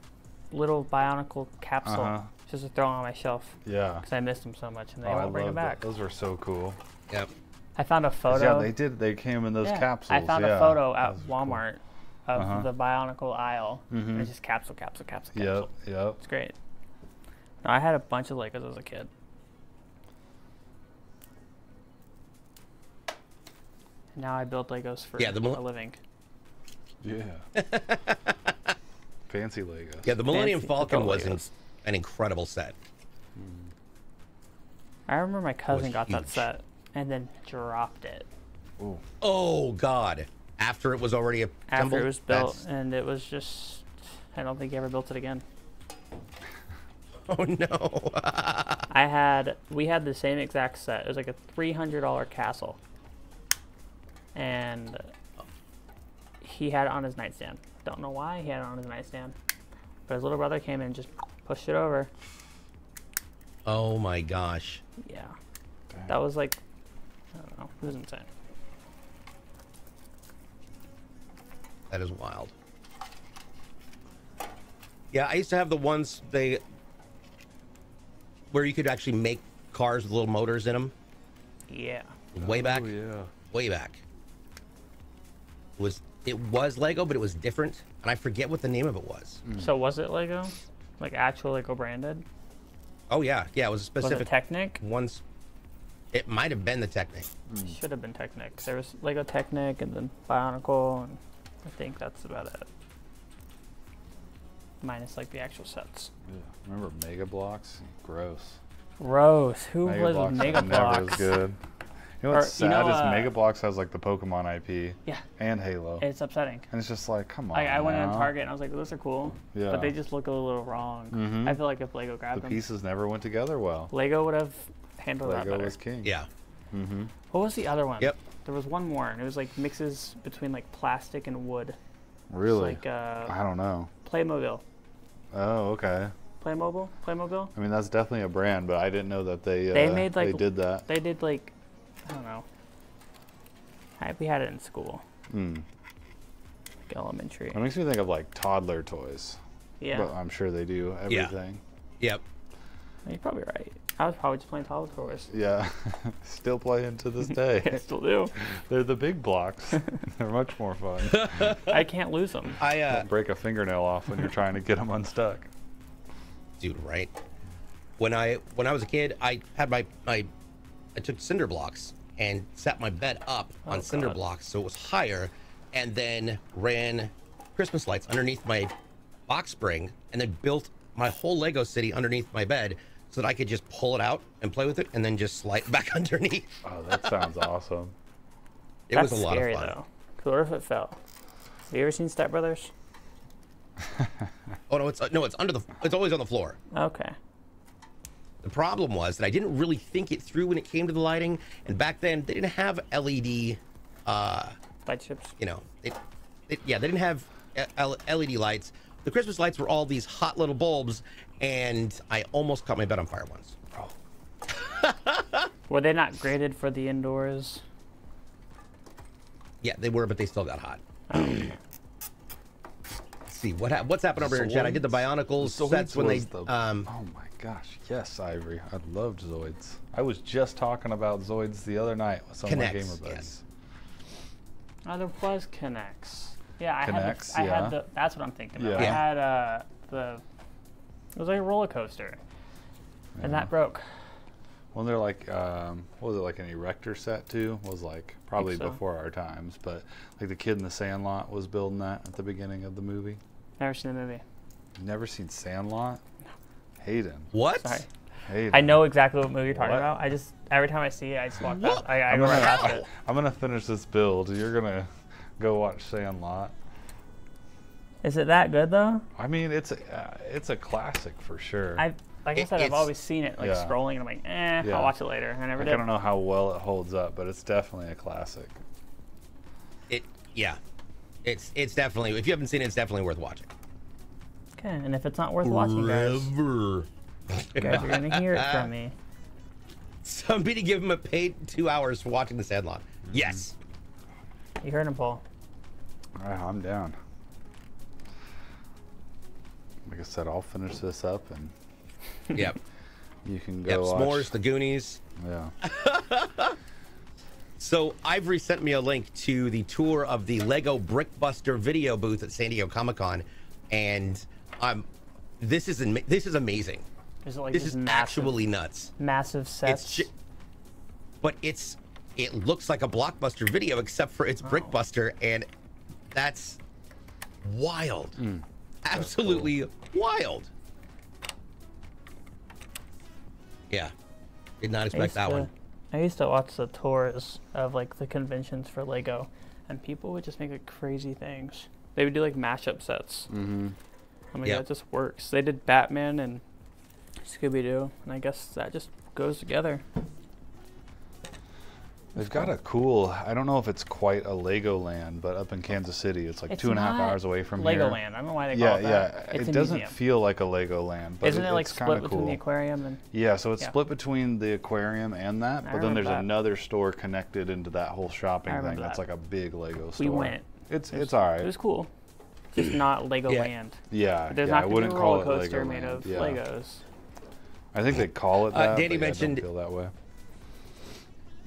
little Bionicle capsule just to throw on my shelf. Yeah. Because I missed them so much, and they won't bring them back. Those were so cool. Yep. I found a photo. Yeah, they came in those capsules. I found a photo at Walmart of the Bionicle aisle. And it's just capsule. Yep. It's great. No, I had a bunch of Legos as a kid. And now I build Legos for a living. Yeah. Fancy Legos. Yeah, the Millennium Falcon was an incredible set. I remember my cousin got that set and then dropped it. Ooh. Oh, God. After it was already assembled? After it was built, and it was just, I don't think he ever built it again. Oh, no. We had the same exact set. It was like a $300 castle. And he had it on his nightstand. Don't know why he had it on his nightstand. But his little brother came in and just pushed it over. Oh, my gosh. Yeah. Dang. That was like, I don't know. It was insane. That is wild. Yeah, I used to have the ones where you could actually make cars with little motors in them. Yeah. Way back. Oh, yeah. Way back. It was Lego, but it was different, and I forget what the name of it was. So was it Lego? Like actual Lego branded? Oh yeah, it was a specific. Was it Technic? Ones. It might have been the Technic. Should have been Technic. There was Lego Technic and then Bionicle, and I think that's about it. Minus like the actual sets. Yeah. Remember Mega Blocks? Gross. Gross. Who plays with Mega Never Blocks? as good. You know what's sad is Mega Blocks has like the Pokemon IP. Yeah. And Halo. It's upsetting. And it's just like, come on. I went in now. Target and I was like, those are cool. Yeah. But they just look a little wrong. I feel like if Lego grabbed The them, pieces never went together well. Lego would have handled that Lego better. was king. Yeah. What was the other one? Yep. There was one more, and it was like mixes between like plastic and wood. Really? It's like I don't know. Playmobil. Oh, okay. Playmobil? I mean, that's definitely a brand, but I didn't know that they made like they did that. They did like, I don't know. We had it in school. Like elementary. It makes me think of like toddler toys. Yeah. But I'm sure they do everything. Yep. You're probably right. I was probably just playing Tower Tours. Yeah, still playing to this day. I still do. They're the big blocks. They're much more fun. I can't lose them. Don't break a fingernail off when you're trying to get them unstuck. Dude, right? When I was a kid, I had I took cinder blocks and set my bed up on cinder blocks so it was higher, and then ran Christmas lights underneath my box spring, and then built my whole Lego city underneath my bed so that I could just pull it out and play with it and then just slide back underneath. Oh, that sounds awesome. It was a lot of fun. Though. Cooler if it fell. Have you ever seen Step Brothers? Oh no, it's under the. It's always on the floor. Okay. The problem was that I didn't really think it through when it came to the lighting, and back then they didn't have LED. Light strips. You know, they didn't have LED lights. The Christmas lights were all these hot little bulbs, and I almost caught my bed on fire once. Oh. Were they not graded for the indoors? Yeah, they were, but they still got hot. Let's see what's happened over here in chat. I did the Bionicles sets when they. Oh my gosh, yes, Ivory. I loved Zoids. I was just talking about Zoids the other night with some of my gamer buddies. Yes. Oh, there was Connects. Yeah, I Connects, had the. That's what I'm thinking of. Yeah. I had the. It was like a roller coaster, and that broke. Well, they're like, what was it, like an Erector set too? Was like probably so. before our times, but like the kid in the Sandlot was building that at the beginning of the movie. Never seen the movie. Never seen Sandlot? Hayden. What? Sorry. Hayden. I know exactly what movie you're talking about. I just every time I see it, I just walk past. I go right past it. I'm gonna finish this build. You're gonna go watch Sandlot. Is it that good though? I mean, it's a classic for sure. Like I said, I've always seen it like scrolling, and I'm like, I'll watch it later. I never did. I don't know how well it holds up, but it's definitely a classic. It's definitely, if you haven't seen it, it's definitely worth watching. Okay, and if it's not worth watching, guys, you guys are gonna hear it from me. Somebody give him a paid 2 hours for watching the Sandlot. Yes. You heard him, Paul. All right, I'm down. Like I said, I'll finish this up and Yep. you can go watch. S'mores, the Goonies. Yeah. So Ivory sent me a link to the tour of the Lego Brickbuster video booth at San Diego Comic-Con, and this is amazing. Is it like this is actually nuts. Massive sets. It looks like a Blockbuster video except for it's Brickbuster, and that's wild. Absolutely wild. Yeah. Did not expect that one. I used to watch the tours of like the conventions for Lego, and people would just make like crazy things. They would do like mashup sets. Mm-hmm. I mean, that just works. They did Batman and Scooby-Doo, and I guess that just goes together. They've got a cool, I don't know if it's quite a Legoland, but up in Kansas City, it's like 2.5 hours away from here. Legoland. I don't know why they call it that. Yeah, it doesn't feel like a Legoland, but isn't it like split between cool. the aquarium and? Yeah, so it's split between the aquarium and that, but then there's another store connected into that whole shopping thing. That's like a big Lego store. We went. It's all right. It was cool. Just not Legoland. Yeah, there's I wouldn't call it a roller coaster Legoland. made of Yeah. Legos. I think they call it that. Danny but mentioned. I don't feel that way.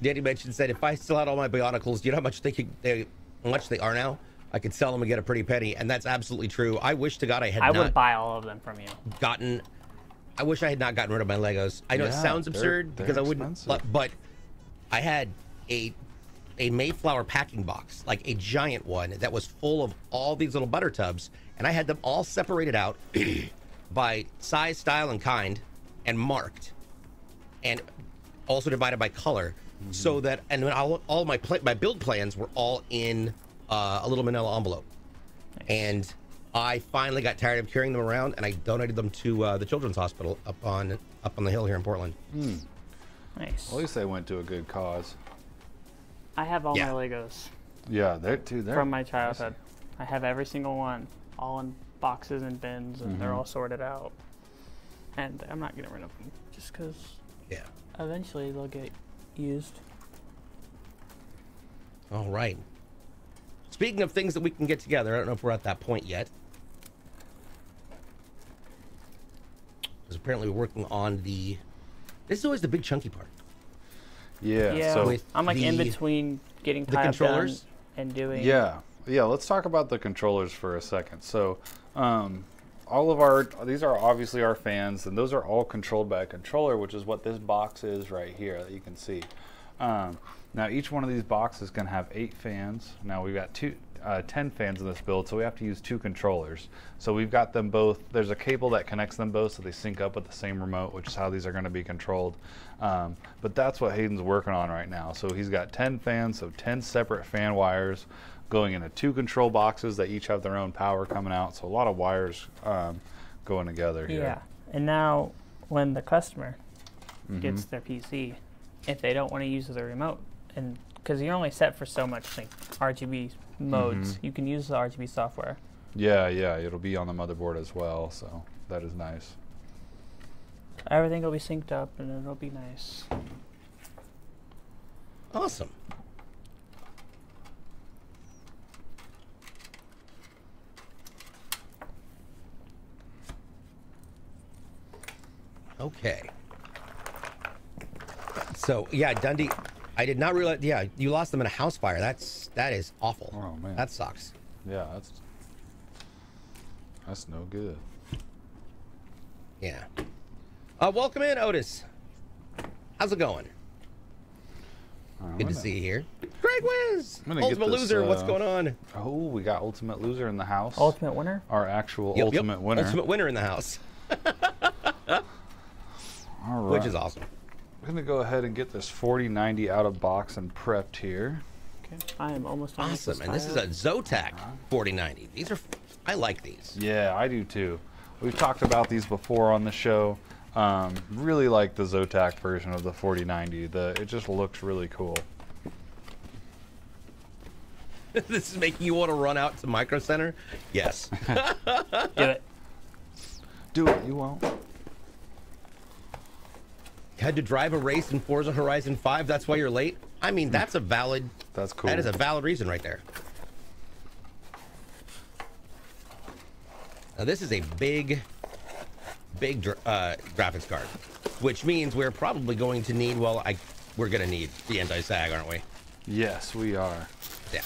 Danny mentioned said if I still had all my Bionicles, do you know how much they are now? I could sell them and get a pretty penny, and that's absolutely true. I wish to God I had. I would buy all of them from you. I wish I had not gotten rid of my Legos. I know it sounds absurd because I wouldn't, but I had a Mayflower packing box, like a giant one that was full of all these little butter tubs, and I had them all separated out by size, style, and kind, and marked, and also divided by color. So that, and then all my build plans were all in a little manila envelope. Nice. And I finally got tired of carrying them around, and I donated them to the Children's Hospital up on the hill here in Portland. Nice. Well, at least they went to a good cause. I have all my Legos. Yeah, they're from my childhood. I have every single one, all in boxes and bins, and they're all sorted out. And I'm not getting rid of them just because. Yeah. Eventually they'll get used. All right. Speaking of things that we can get together, I don't know if we're at that point yet. Because apparently we're working on the This is always the big chunky part. Yeah. Yeah, So I'm like in the- between getting the tie-up done controllers? and doing. yeah. Let's talk about the controllers for a second. So, all of these are obviously our fans, and those are all controlled by a controller, which is what this box is right here that you can see. Now each one of these boxes can have 8 fans. Now we've got 10 fans in this build, so we have to use 2 controllers. So we've got them both. There's a cable that connects them both, so they sync up with the same remote, which is how these are going to be controlled. But that's what Hayden's working on right now. So he's got 10 fans, so 10 separate fan wires going into 2 control boxes that each have their own power coming out. So a lot of wires going together here. Yeah, and now when the customer gets their PC, if they don't want to use the remote, and because you're only set for so much like RGB modes, you can use the RGB software. Yeah, it'll be on the motherboard as well, so that is nice. Everything will be synced up, and it'll be nice. Awesome. Okay. So yeah, Dundee, I did not realize. Yeah, you lost them in a house fire. That is awful. Oh man, that sucks. Yeah, that's no good. Yeah. Welcome in, Otis. How's it going? Good to see you here. Great Wiz! Ultimate Loser, what's going on? Oh, we got Ultimate Loser in the house. Ultimate winner? Our actual ultimate winner. Ultimate winner in the house. All right. Which is awesome. I'm going to go ahead and get this 4090 out of box and prepped here. Okay, I am almost done. Awesome, and this is a Zotac 4090. These are, I like these. Yeah, I do too. We've talked about these before on the show. Really like the Zotac version of the 4090. It just looks really cool. This is making you want to run out to Micro Center? Yes. Do it. Do it, you won't. Had to drive a race in Forza Horizon 5, that's why you're late? I mean, that's a valid... That's cool. That is a valid reason right there. Now this is a big graphics card, which means we're probably going to need, well, we're going to need the anti-sag, aren't we? Yes, we are. Yeah.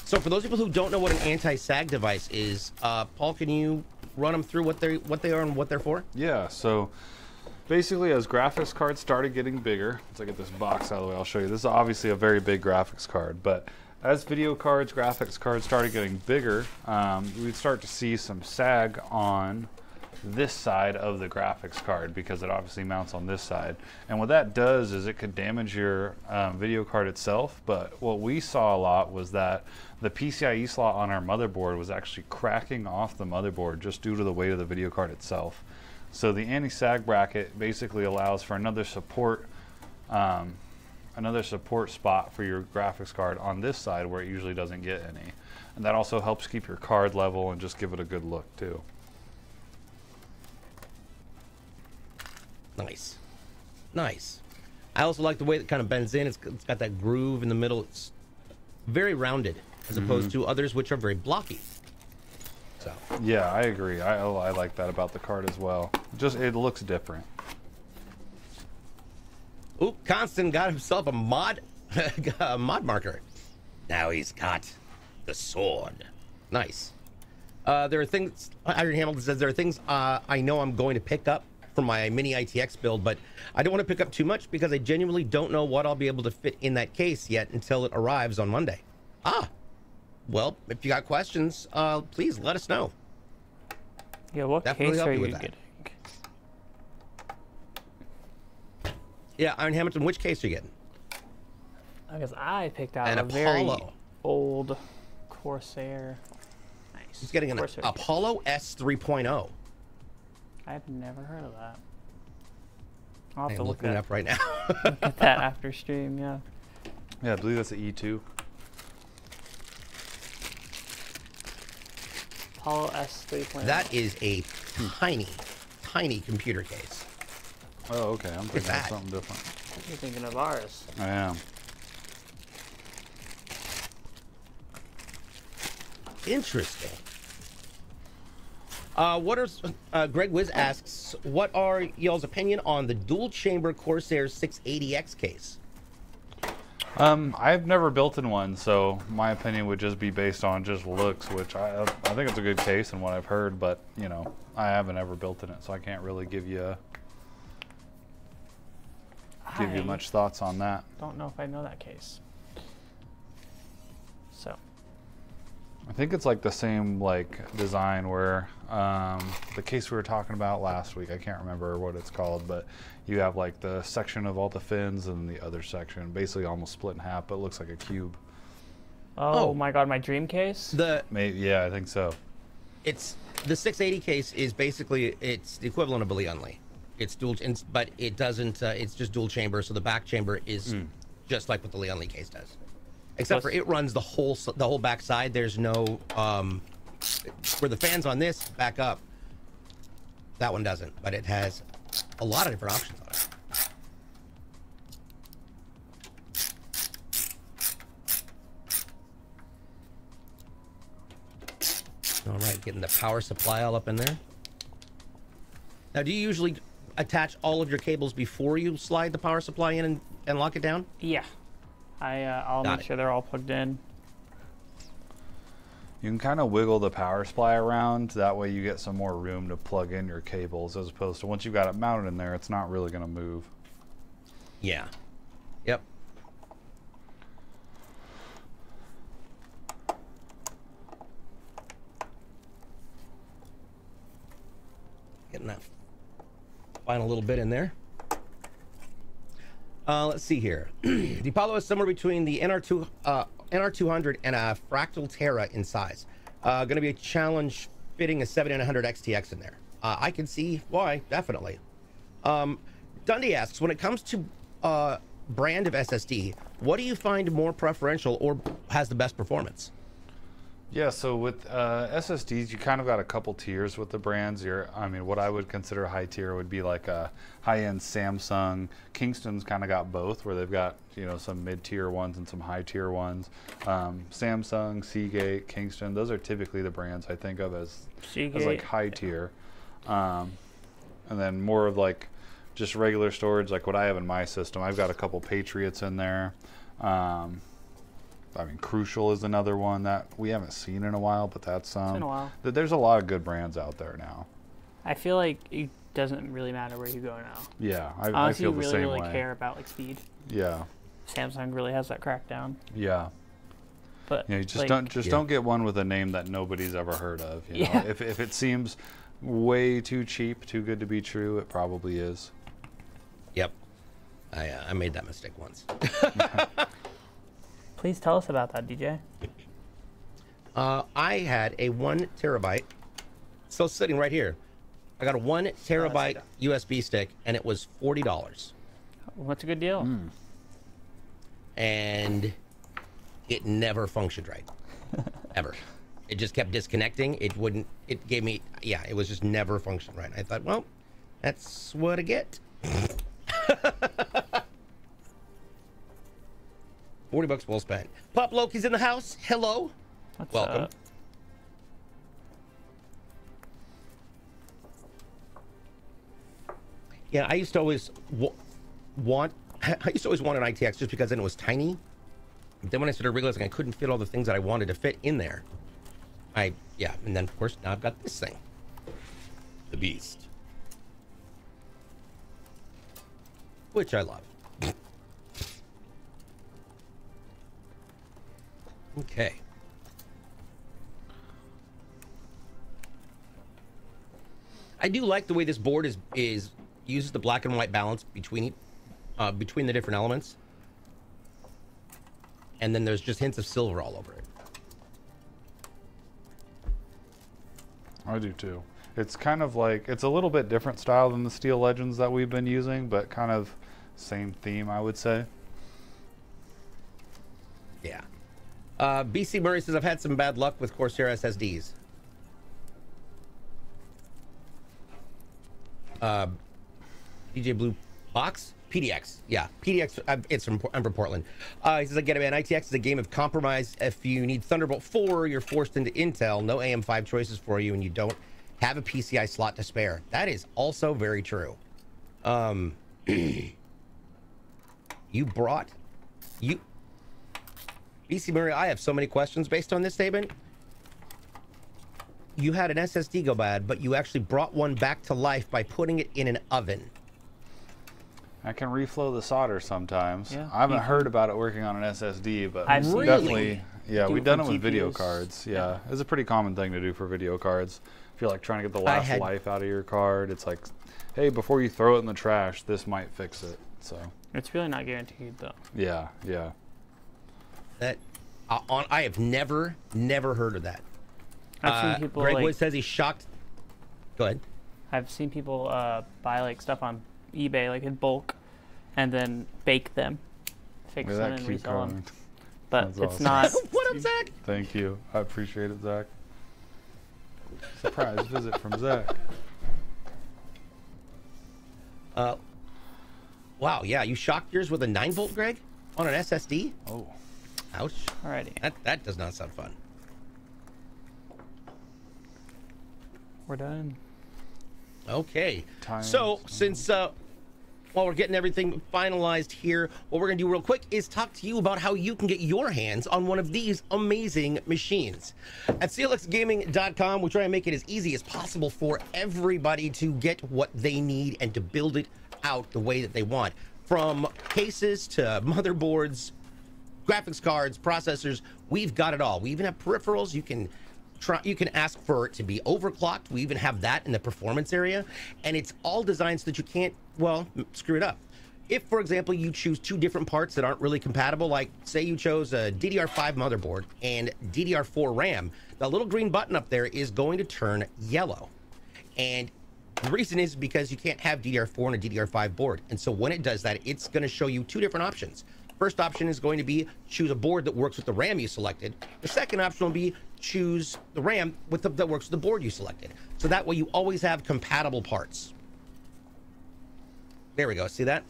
So for those people who don't know what an anti-sag device is, Paul, can you run them through what they are and what they're for? Yeah, so basically as graphics cards started getting bigger, let's get this box out of the way, I'll show you. This is obviously a very big graphics card, but as video cards, graphics cards started getting bigger, we'd start to see some sag on this side of the graphics card because it obviously mounts on this side. And what that does is it could damage your video card itself, but what we saw a lot was that the PCIe slot on our motherboard was actually cracking off the motherboard just due to the weight of the video card itself. So the anti-sag bracket basically allows for another support spot for your graphics card on this side where it usually doesn't get any. And that also helps keep your card level and just give it a good look too. Nice. Nice. I also like the way it kind of bends in. It's got that groove in the middle. It's very rounded as opposed to others which are very blocky. So yeah, I agree. I like that about the card as well. Just it looks different. Ooh, Constant got himself a mod marker. Now he's got the sword. Nice. There are things, Iron Hamilton says, there are things I know I'm going to pick up for my mini ITX build, but I don't want to pick up too much because I genuinely don't know what I'll be able to fit in that case yet until it arrives on Monday. Well, if you got questions, please let us know. Yeah, what Definitely case help are you you with that. getting? Yeah, Iron Hamilton, which case are you getting? Because I picked out An a very Apollo. old Corsair. Nice. He's getting an Corsair. Apollo S 3.0. I've never heard of that. I'll have I'm to look looking it up right now. look at that after stream, yeah. Yeah, I believe that's an E2. Apollo S 3.0. That is a tiny, tiny computer case. Oh, okay. I'm thinking of that. something different. You're thinking of ours. I am. Interesting. Greg Wiz asks, what are y'all's opinion on the dual chamber Corsair 680X case? I've never built in one, so my opinion would just be based on just looks, which I think it's a good case and what I've heard, but you know, I haven't ever built in it, so I can't really give you much thoughts on that. Don't know if I know that case. So I think it's like the same like design where the case we were talking about last week, I can't remember what it's called, but you have like the section of all the fins and the other section basically almost split in half, but it looks like a cube. Oh my god, my dream case? Yeah, I think so. It's the 680 case is basically it's the equivalent of a Lianli. It's dual, but it doesn't. It's just dual chamber, so the back chamber is just like what the Lianli case does, except for it runs the whole back side. There's no where the fans on this back up. That one doesn't, but it has a lot of different options on it. All right, getting the power supply all up in there. Now, do you usually attach all of your cables before you slide the power supply in and lock it down? Yeah. I'll make sure they're all plugged in. You can kind of wiggle the power supply around, that way you get some more room to plug in your cables, as opposed to once you've got it mounted in there, it's not really going to move. Yeah. Yep. Getting that final little bit in there. Let's see here. The Apollo is somewhere between the NR200 and a Fractal Terra in size. Going to be a challenge fitting a 7900 XTX in there. I can see why, definitely. Dundee asks, when it comes to brand of SSD, what do you find more preferential or has the best performance? Yeah, so with SSDs, you kind of got a couple tiers with the brands. I mean, what I would consider high tier would be like a high-end Samsung. Kingston's kind of got both, where they've got, you know, some mid-tier ones and some high-tier ones. Samsung, Seagate, Kingston, those are typically the brands I think of as like high tier. And then more of like just regular storage, like what I have in my system. I've got a couple Patriots in there. I mean, Crucial is another one that we haven't seen in a while, but that's it's been a while. There's a lot of good brands out there now. I feel like it doesn't really matter where you go now. Yeah, I feel the same way. Really care about like speed. Yeah. Samsung really has that crackdown. Yeah. But yeah, you just don't get one with a name that nobody's ever heard of. You know? If it seems way too cheap, too good to be true, it probably is. Yep. I made that mistake once. Please tell us about that, DJ. I had a 1 terabyte, still sitting right here. I got a 1 terabyte USB stick, and it was $40. What's a good deal? And it never functioned right, ever. It just kept disconnecting. It wouldn't. It gave me. Yeah, it was just never functioned right. I thought, well, that's what I get. $40 well spent. Pop Loki's in the house. Hello. What's welcome. Up? Yeah, I used to always want an ITX just because then it was tiny. Then when I started realizing I couldn't fit all the things that I wanted to fit in there, and then of course now I've got this thing, the Beast, which I love. Okay. I do like the way this board uses the black and white balance between the different elements, and then there's just hints of silver all over it. I do too. It's kind of like, it's a little bit different style than the Steel Legends that we've been using, but kind of same theme, I would say. Yeah. BC Murray says, I've had some bad luck with Corsair SSDs. DJ Blue Box? PDX. Yeah, PDX. I'm from Portland. He says, I get it, man. ITX is a game of compromise. If you need Thunderbolt 4, you're forced into Intel. No AM5 choices for you, and you don't have a PCI slot to spare. That is also very true. BC Murray, I have so many questions based on this statement. You had an SSD go bad, but you actually brought one back to life by putting it in an oven. I can reflow the solder sometimes. Yeah. I haven't heard about it working on an SSD, but I've seen definitely, yeah, do we've it done for it with video GPUs. cards. Yeah, it's a pretty common thing to do for video cards. If you're like trying to get the last life out of your card, it's like, hey, before you throw it in the trash, this might fix it. So It's really not guaranteed, though. yeah, yeah. That I have never heard of that. I've seen people Greg like, Wood says he's shocked. Go ahead. I've seen people buy like stuff on eBay, like in bulk, and then bake them, fix Look them, at that and cute resell them. comment. But That's it's awesome. not. What up, Zach? Thank you. I appreciate it, Zach. Surprise visit from Zach. Wow, yeah, you shocked yours with a 9-volt, Greg, on an SSD? Oh. Ouch. Alrighty, That does not sound fun. we're done. Okay. Times. So, since while we're getting everything finalized here, what we're going to do real quick is talk to you about how you can get your hands on one of these amazing machines. At CLXgaming.com, we try and make it as easy as possible for everybody to get what they need and to build it out the way that they want. From cases to motherboards, graphics cards, processors, we've got it all. We even have peripherals. You can ask for it to be overclocked. We even have that in the performance area, and it's all designed so that you can't, well, screw it up. If, for example, you choose two different parts that aren't really compatible, like say you chose a DDR5 motherboard and DDR4 RAM, the little green button up there is going to turn yellow. And the reason is because you can't have DDR4 on a DDR5 board. And so when it does that, it's going to show you two different options. First option is going to be choose a board that works with the RAM you selected. The second option will be choose the RAM that works with the board you selected. So that way you always have compatible parts. There we go. See that?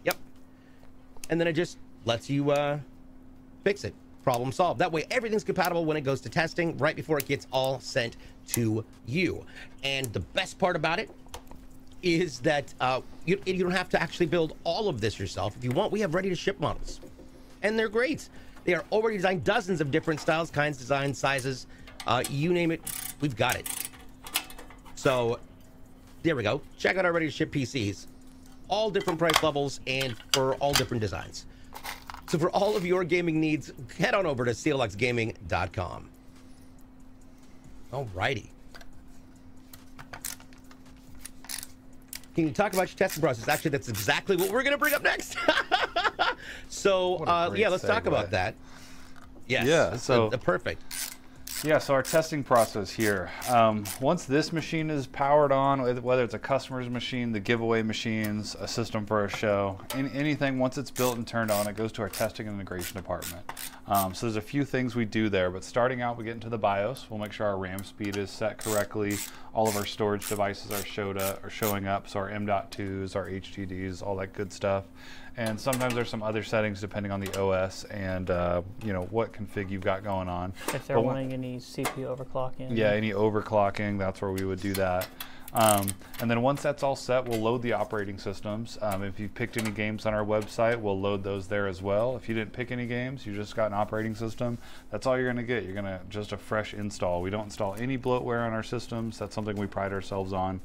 Yep. And then it just lets you fix it. Problem solved. That way everything's compatible when it goes to testing right before it gets all sent to you. And the best part about it is that you don't have to actually build all of this yourself. If you want, we have ready-to-ship models. And they're great. They are already designed, dozens of different styles, kinds, designs, sizes. You name it, we've got it. So, there we go. Check out our ready-to-ship PCs. All different price levels and for all different designs. So for all of your gaming needs, head on over to clxgaming.com. Alrighty. Can you talk about your testing process? Actually, that's exactly what we're going to bring up next. So, yeah, let's talk about that. Yes. Yeah, so perfect. Yeah, so our testing process here. Once this machine is powered on, whether it's a customer's machine, the giveaway machines, a system for a show, anything, once it's built and turned on, it goes to our testing and integration department. So there's a few things we do there, but starting out, we get into the BIOS. We'll make sure our RAM speed is set correctly. All of our storage devices are showing up, so our M.2s, our HDDs, all that good stuff. And sometimes there's some other settings depending on the OS and you know, what config you've got going on. If they're wanting any CPU overclocking. Yeah, any overclocking, that's where we would do that. And then once that's all set, we'll load the operating systems. If you picked any games on our website, we'll load those there as well. If you didn't pick any games, you just got an operating system, that's all you're going to get. You're going to just a fresh install. We don't install any bloatware on our systems. That's something we pride ourselves on.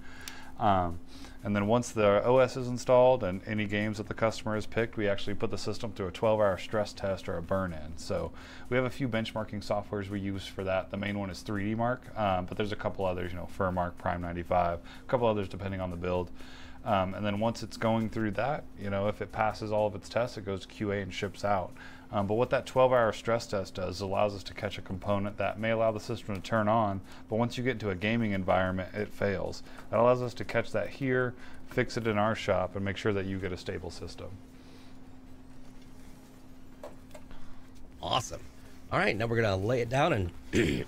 And then once the OS is installed and any games that the customer has picked, we actually put the system through a 12-hour stress test or a burn-in. So we have a few benchmarking softwares we use for that. The main one is 3D Mark, but there's a couple others, you know, FurMark, Prime 95, a couple others depending on the build. And then once it's going through that, you know, if it passes all of its tests, it goes to QA and ships out. But what that 12-hour stress test does allows us to catch a component that may allow the system to turn on, but once you get into a gaming environment, it fails. That allows us to catch that here, fix it in our shop, and make sure that you get a stable system. Awesome. All right, now we're going to lay it down and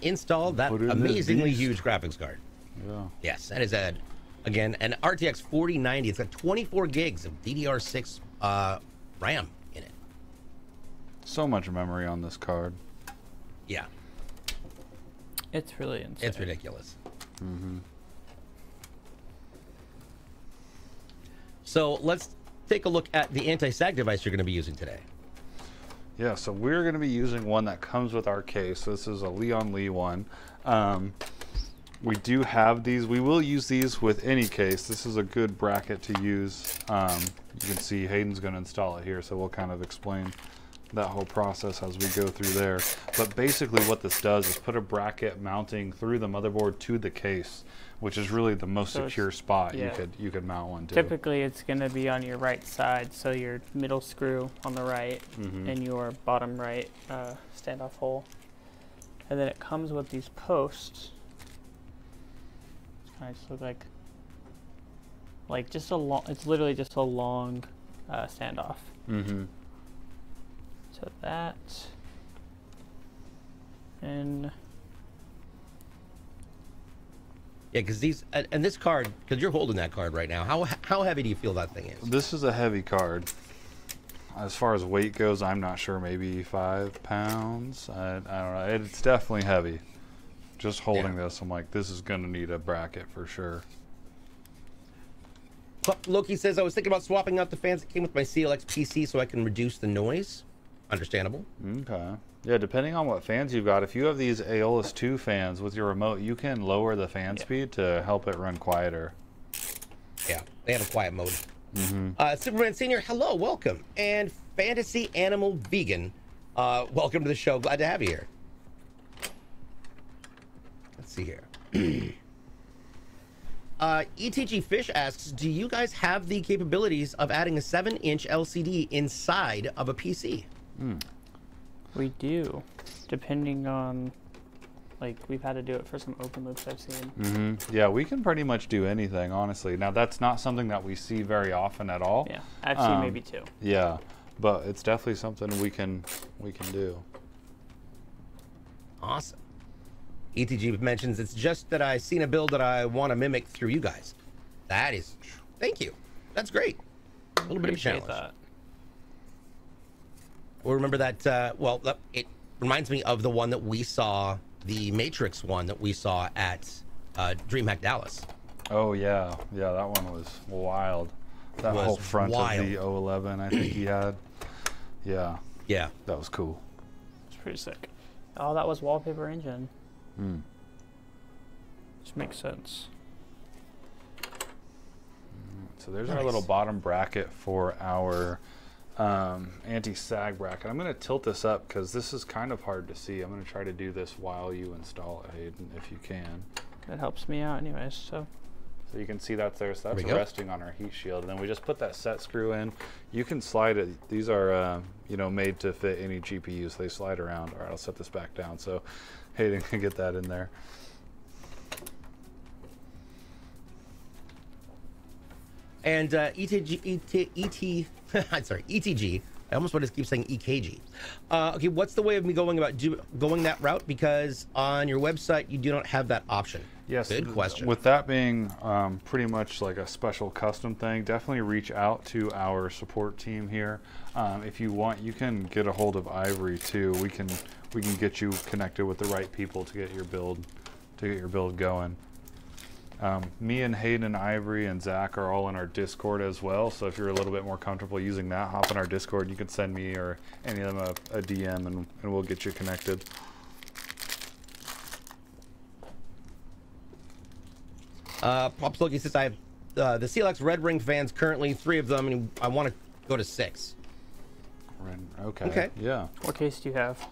install that amazingly huge graphics card. Yeah. Yes, that is, again, an RTX 4090. It's got 24 gigs of DDR6 RAM in it. So much memory on this card. Yeah. It's really insane. It's ridiculous. So let's take a look at the anti-sag device you're going to be using today. Yeah, so we're going to be using one that comes with our case. This is a Leon Lee one. We do have these. We will use these with any case. This is a good bracket to use. You can see Hayden's going to install it here, so we'll kind of explain that whole process as we go through there. But basically what this does is put a bracket mounting through the motherboard to the case, which is really the most secure spot you could mount one to. Typically it's going to be on your right side, so your middle screw on the right and your bottom right standoff hole. And then it comes with these posts. Kind of just look like just a long. It's literally just a long standoff. So that, and yeah, because these and this card, because you're holding that card right now. How heavy do you feel that thing is? This is a heavy card. As far as weight goes, I'm not sure. Maybe 5 pounds. I don't know. It's definitely heavy. Just holding this, I'm like, this is gonna need a bracket for sure. Loki says, I was thinking about swapping out the fans that came with my CLX PC so I can reduce the noise. Understandable. Okay. Yeah, depending on what fans you've got, if you have these Aeolus 2 fans with your remote, you can lower the fan speed to help it run quieter. Yeah, they have a quiet mode. Superman Senior, hello, welcome. And Fantasy Animal Vegan, welcome to the show. Glad to have you here. Let's see here. ETG Fish asks, do you guys have the capabilities of adding a 7-inch LCD inside of a PC? we do, depending on, like, we've had to do it for some open loops I've seen. Yeah, we can pretty much do anything, honestly. Now, that's not something that we see very often at all. Yeah, I've seen maybe 2. Yeah, but it's definitely something we can do. Awesome. ETG mentions, it's just that I've seen a build that I want to mimic through you guys. That is, thank you. That's great. A little bit of a challenge. That. Well, remember that, well, it reminds me of the one that we saw, the Matrix one that we saw at DreamHack Dallas. Oh, yeah. Yeah, that one was wild. That whole front of the O11 I think he had. Yeah. Yeah. That was cool. It's pretty sick. Oh, that was Wallpaper Engine. Which makes sense. So there's our little bottom bracket for our anti-sag bracket. I'm going to tilt this up because this is kind of hard to see. I'm going to try to do this while you install it, Hayden, if you can. That helps me out anyways, so you can see that's there. So that's resting on our heat shield. And then we just put that set screw in. You can slide it. These are, you know, made to fit any GPUs. They slide around. All right, I'll set this back down so Hayden can get that in there. And ETG, I almost want to keep saying EKG. Okay, what's the way of me going about going that route? Because on your website, you do not have that option. Yes. Good question. With that being pretty much like a special custom thing, definitely reach out to our support team here. If you want, you can get a hold of Ivory too. We can get you connected with the right people to get your build going. Me and Hayden and Ivory and Zach are all in our Discord as well, so if you're a little bit more comfortable using that, hop in our Discord. You can send me or any of them a DM and we'll get you connected. Pops Loki says, I have the CLX Red Ring fans currently, 3 of them, and I want to go to 6. Okay. Yeah. what case do you have?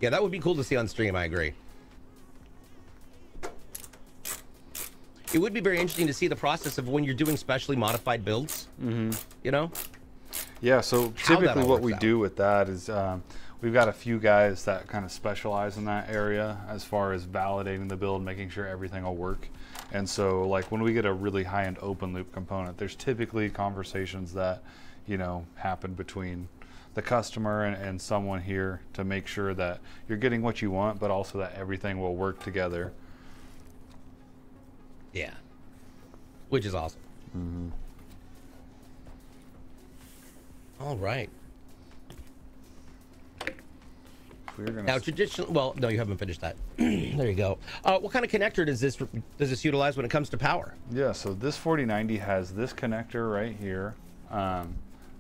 Yeah, that would be cool to see on stream, I agree. It would be very interesting to see the process of when you're doing specially modified builds, you know? Yeah, so typically what we do with that is we've got a few guys that kind of specialize in that area as far as validating the build, making sure everything will work. And so like when we get a really high-end open loop component, there's typically conversations that, you know, happen between the customer and someone here to make sure that you're getting what you want, but also that everything will work together. Yeah. Which is awesome. All right. We're gonna Now, traditional. Well, no, you haven't finished that. There you go. What kind of connector does this utilize when it comes to power? Yeah, so this 4090 has this connector right here.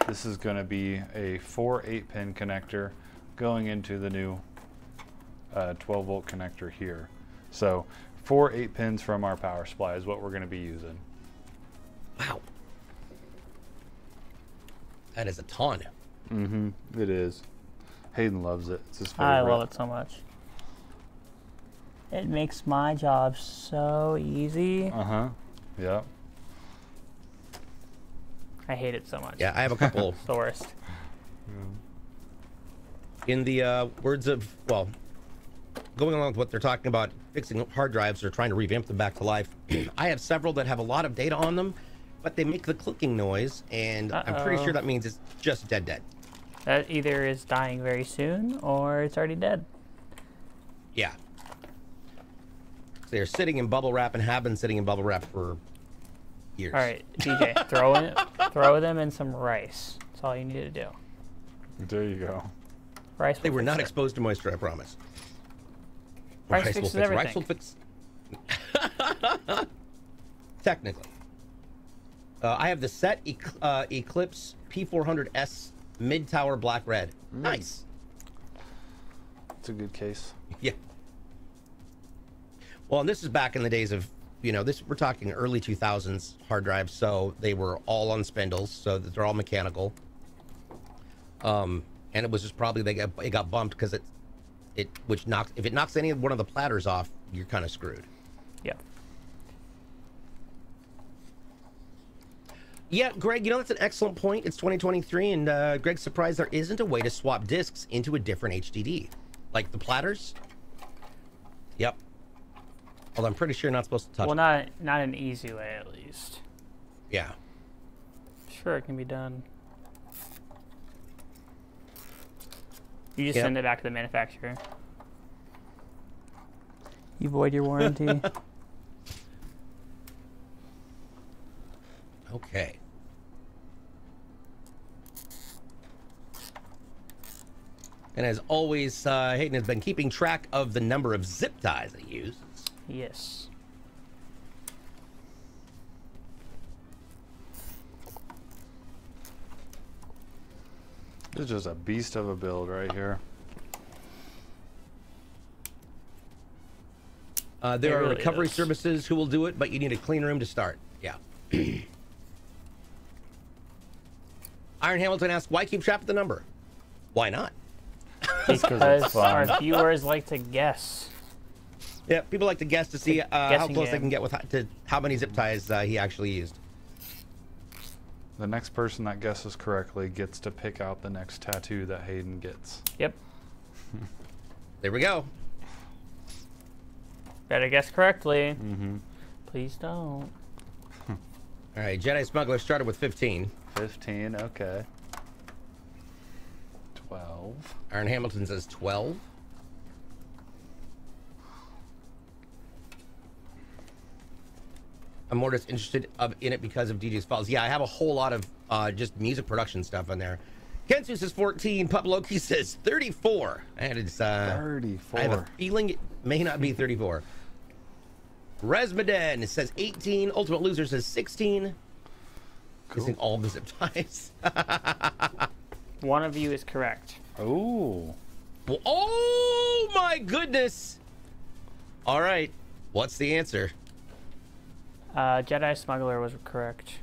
This is going to be a 4 8-pin connector going into the new 12-volt connector here. So 4 8-pins from our power supply is what we're going to be using. Wow. That is a ton. Mm-hmm. It is. Hayden loves it. It's his favorite. I love it so much. It makes my job so easy. Uh-huh. Yep. I hate it so much. Yeah, I have a couple. It's the worst. In the words of, well, going along with what they're talking about, fixing hard drives or trying to revamp them back to life, I have several that have a lot of data on them, but they make the clicking noise, and I'm pretty sure that means it's just dead. That either is dying very soon or it's already dead. Yeah. So they're sitting in bubble wrap and have been sitting in bubble wrap for years. All right, DJ, throw them in some rice. That's all you need to do. There you go. Rice. They will were fix not it. exposed to moisture, I promise. Rice will fixes fix. everything. Rice will fix. Technically. I have the set Eclipse P400S mid-tower black red. Nice. It's a good case. Yeah. Well, and this is back in the days of, we're talking early 2000s hard drives, so they were all on spindles, so that they're all mechanical. And it was just probably it got bumped because if it knocks any one of the platters off, you're kind of screwed. Yeah. Yeah, Greg, that's an excellent point. It's 2023, and Greg's surprised there isn't a way to swap disks into a different HDD. Like the platters? Yep. Although I'm pretty sure you're not supposed to touch Well, it. not an easy way, at least. Yeah. Sure, it can be done. You just Yep. send it back to the manufacturer. You void your warranty. Okay. And as always, Hayden has been keeping track of the number of zip ties he uses. Yes. This is just a beast of a build right here. There are really recovery is. services who will do it, but you need a clean room to start. Yeah. Iron Hamilton asks, why keep track of the number? Why not? Because our viewers like to guess. Yeah, people like to guess to see how Guessing close they game. can get to how many zip ties he actually used. The next person that guesses correctly gets to pick out the next tattoo that Hayden gets. Yep. There we go. Better guess correctly. Mm-hmm. Please don't. All right, Jedi Smuggler started with 15. 15, okay. 12. Iron Hamilton says 12. I'm more just interested in it because of DJ's files. Yeah, I have a whole lot of just music production stuff on there. Kensu says 14. Pup Loki says 34. And it's 34. I have a feeling it may not be 34. Resmaden says 18. Ultimate Loser says 16. Cool. Using all the zip ties. One of you is correct. Oh. Well, oh my goodness. All right. What's the answer? Jedi Smuggler was correct.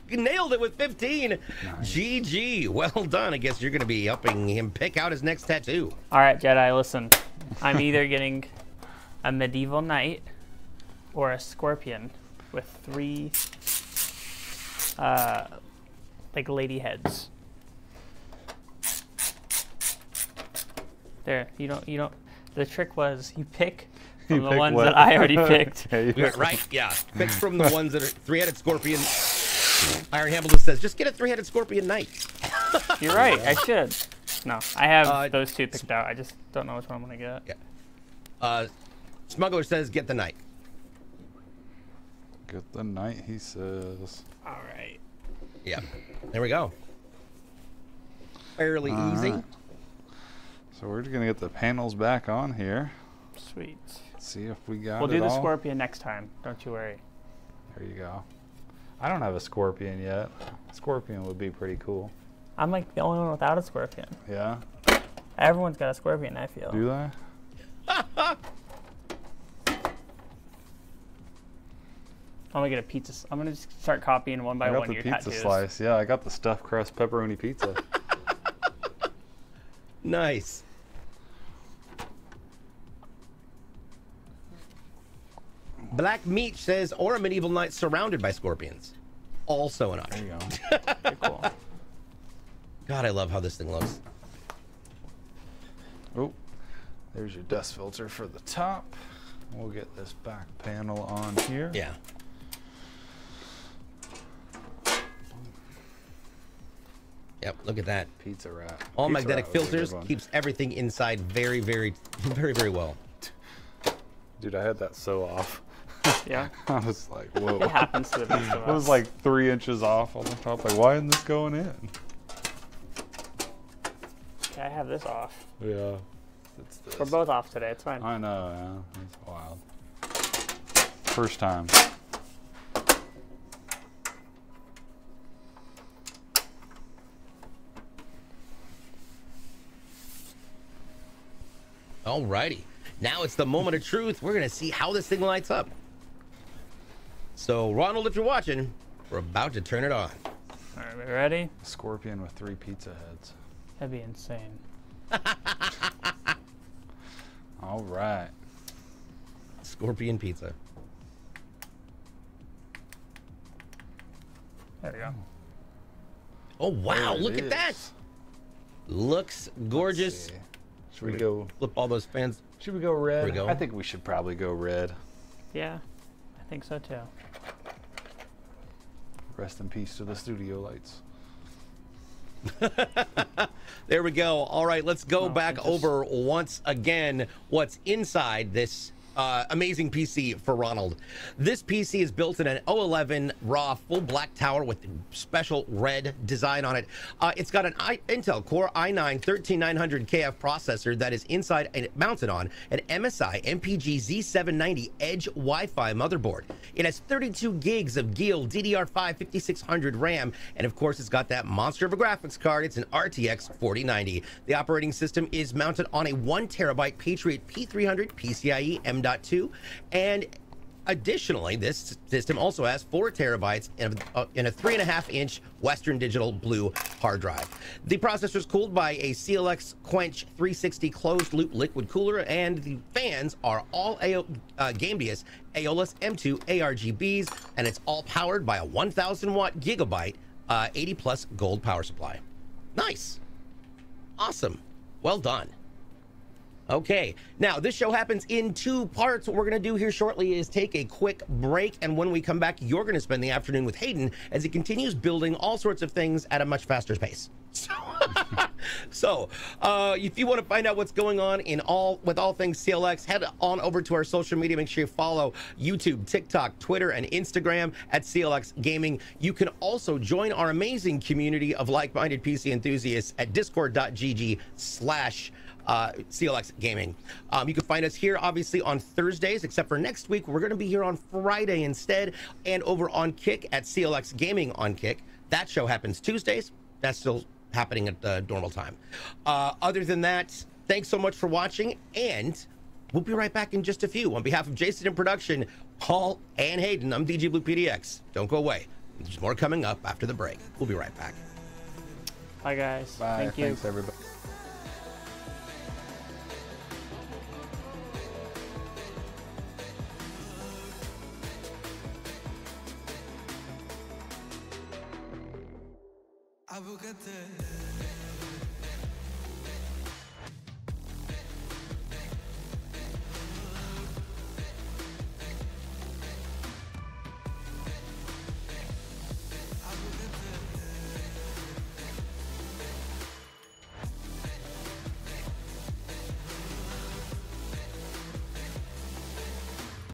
Nailed it with 15. Nice. GG. Well done. I guess you're going to be helping him pick out his next tattoo. All right, Jedi, listen. I'm either getting a medieval knight or a scorpion with 3 like lady heads. There, you don't. The trick was you pick from the ones that I already picked. Right? Yeah. Pick from the ones that are 3-headed scorpion. Iron Hamilton says, just get a 3-headed scorpion knight. You're right. I should. No, I have those 2 picked out. I just don't know which one I'm gonna get. Yeah. Smuggler says, get the knight. Get the knight, he says. All right. Yeah. There we go. Fairly easy. Right. So we're gonna get the panels back on here. Sweet. See if we got We'll it do the all. Scorpion next time. Don't you worry. There you go. I don't have a Scorpion yet. Scorpion would be pretty cool. I'm like the only one without a Scorpion. Yeah? Everyone's got a Scorpion, I feel. Do they? I'm gonna get a pizza. I'm gonna just start copying one by I got one the your pizza tattoos. slice. Yeah, I got the stuffed crust pepperoni pizza. Nice. Black Meat says, or a medieval knight surrounded by scorpions. Also an There option. you go. Very cool. God, I love how this thing looks. Oh, there's your dust filter for the top. We'll get this back panel on here. Yeah. Yep, look at that. Pizza wrap. All Pizza magnetic wrap was a good filters, one. keeps everything inside very, very, very, very well. Dude, I had that so off. Yeah. I was like, whoa. It happens to the best of us. It was like 3 inches off on the top. Like, why isn't this going in? Okay, I have this off. Yeah. It's this. We're both off today. It's fine. I know, yeah. It's wild. First time. Alrighty. Now it's the moment of truth. We're going to see how this thing lights up. So, Ronald, if you're watching, we're about to turn it on. All right, we ready? Scorpion with 3 pizza heads. That'd be insane. All right. Scorpion pizza. There we go. Oh, wow. There it Look at that. is. Looks gorgeous. Let's see. Should we go? Flip all those fans. Should we go red? There we go. I think we should probably go red. Yeah, I think so too. Rest in peace to the studio lights. There we go. All right, let's go Oh, back just- over once again what's inside this amazing PC for Ronald. This PC is built in an O11 raw full black tower with special red design on it. It's got an Intel Core i9-13900KF processor that is inside and mounted on an MSI MPG Z790 Edge Wi-Fi motherboard. It has 32 gigs of Geil DDR5-5600 RAM, and of course it's got that monster of a graphics card. It's an RTX 4090. The operating system is mounted on a 1 terabyte Patriot P300 PCIe M.2, and additionally, this system also has 4 terabytes in a 3.5-inch Western Digital Blue hard drive. The processor is cooled by a CLX Quench 360 closed-loop liquid cooler, and the fans are all Gamdias Aeolus M2 ARGBs, and it's all powered by a 1,000-watt Gigabyte 80-plus gold power supply. Nice. Awesome. Well done. Okay, now this show happens in 2 parts. What we're going to do here shortly is take a quick break, and when we come back, you're going to spend the afternoon with Hayden as he continues building all sorts of things at a much faster pace. So, if you want to find out what's going on with all things CLX, head on over to our social media. Make sure you follow YouTube, TikTok, Twitter, and Instagram at CLX Gaming. You can also join our amazing community of like-minded PC enthusiasts at discord.gg/CLX Gaming. You can find us here, obviously, on Thursdays, except for next week. We're going to be here on Friday instead, and over on Kick at CLX Gaming on Kick. That show happens Tuesdays. That's still happening at the normal time. Other than that, thanks so much for watching, and we'll be right back in just a few. On behalf of Jason in production, Paul, and Hayden, I'm DJ BluePDX. Don't go away. There's more coming up after the break. We'll be right back. Bye, guys. Bye. Thank you. Thanks, everybody.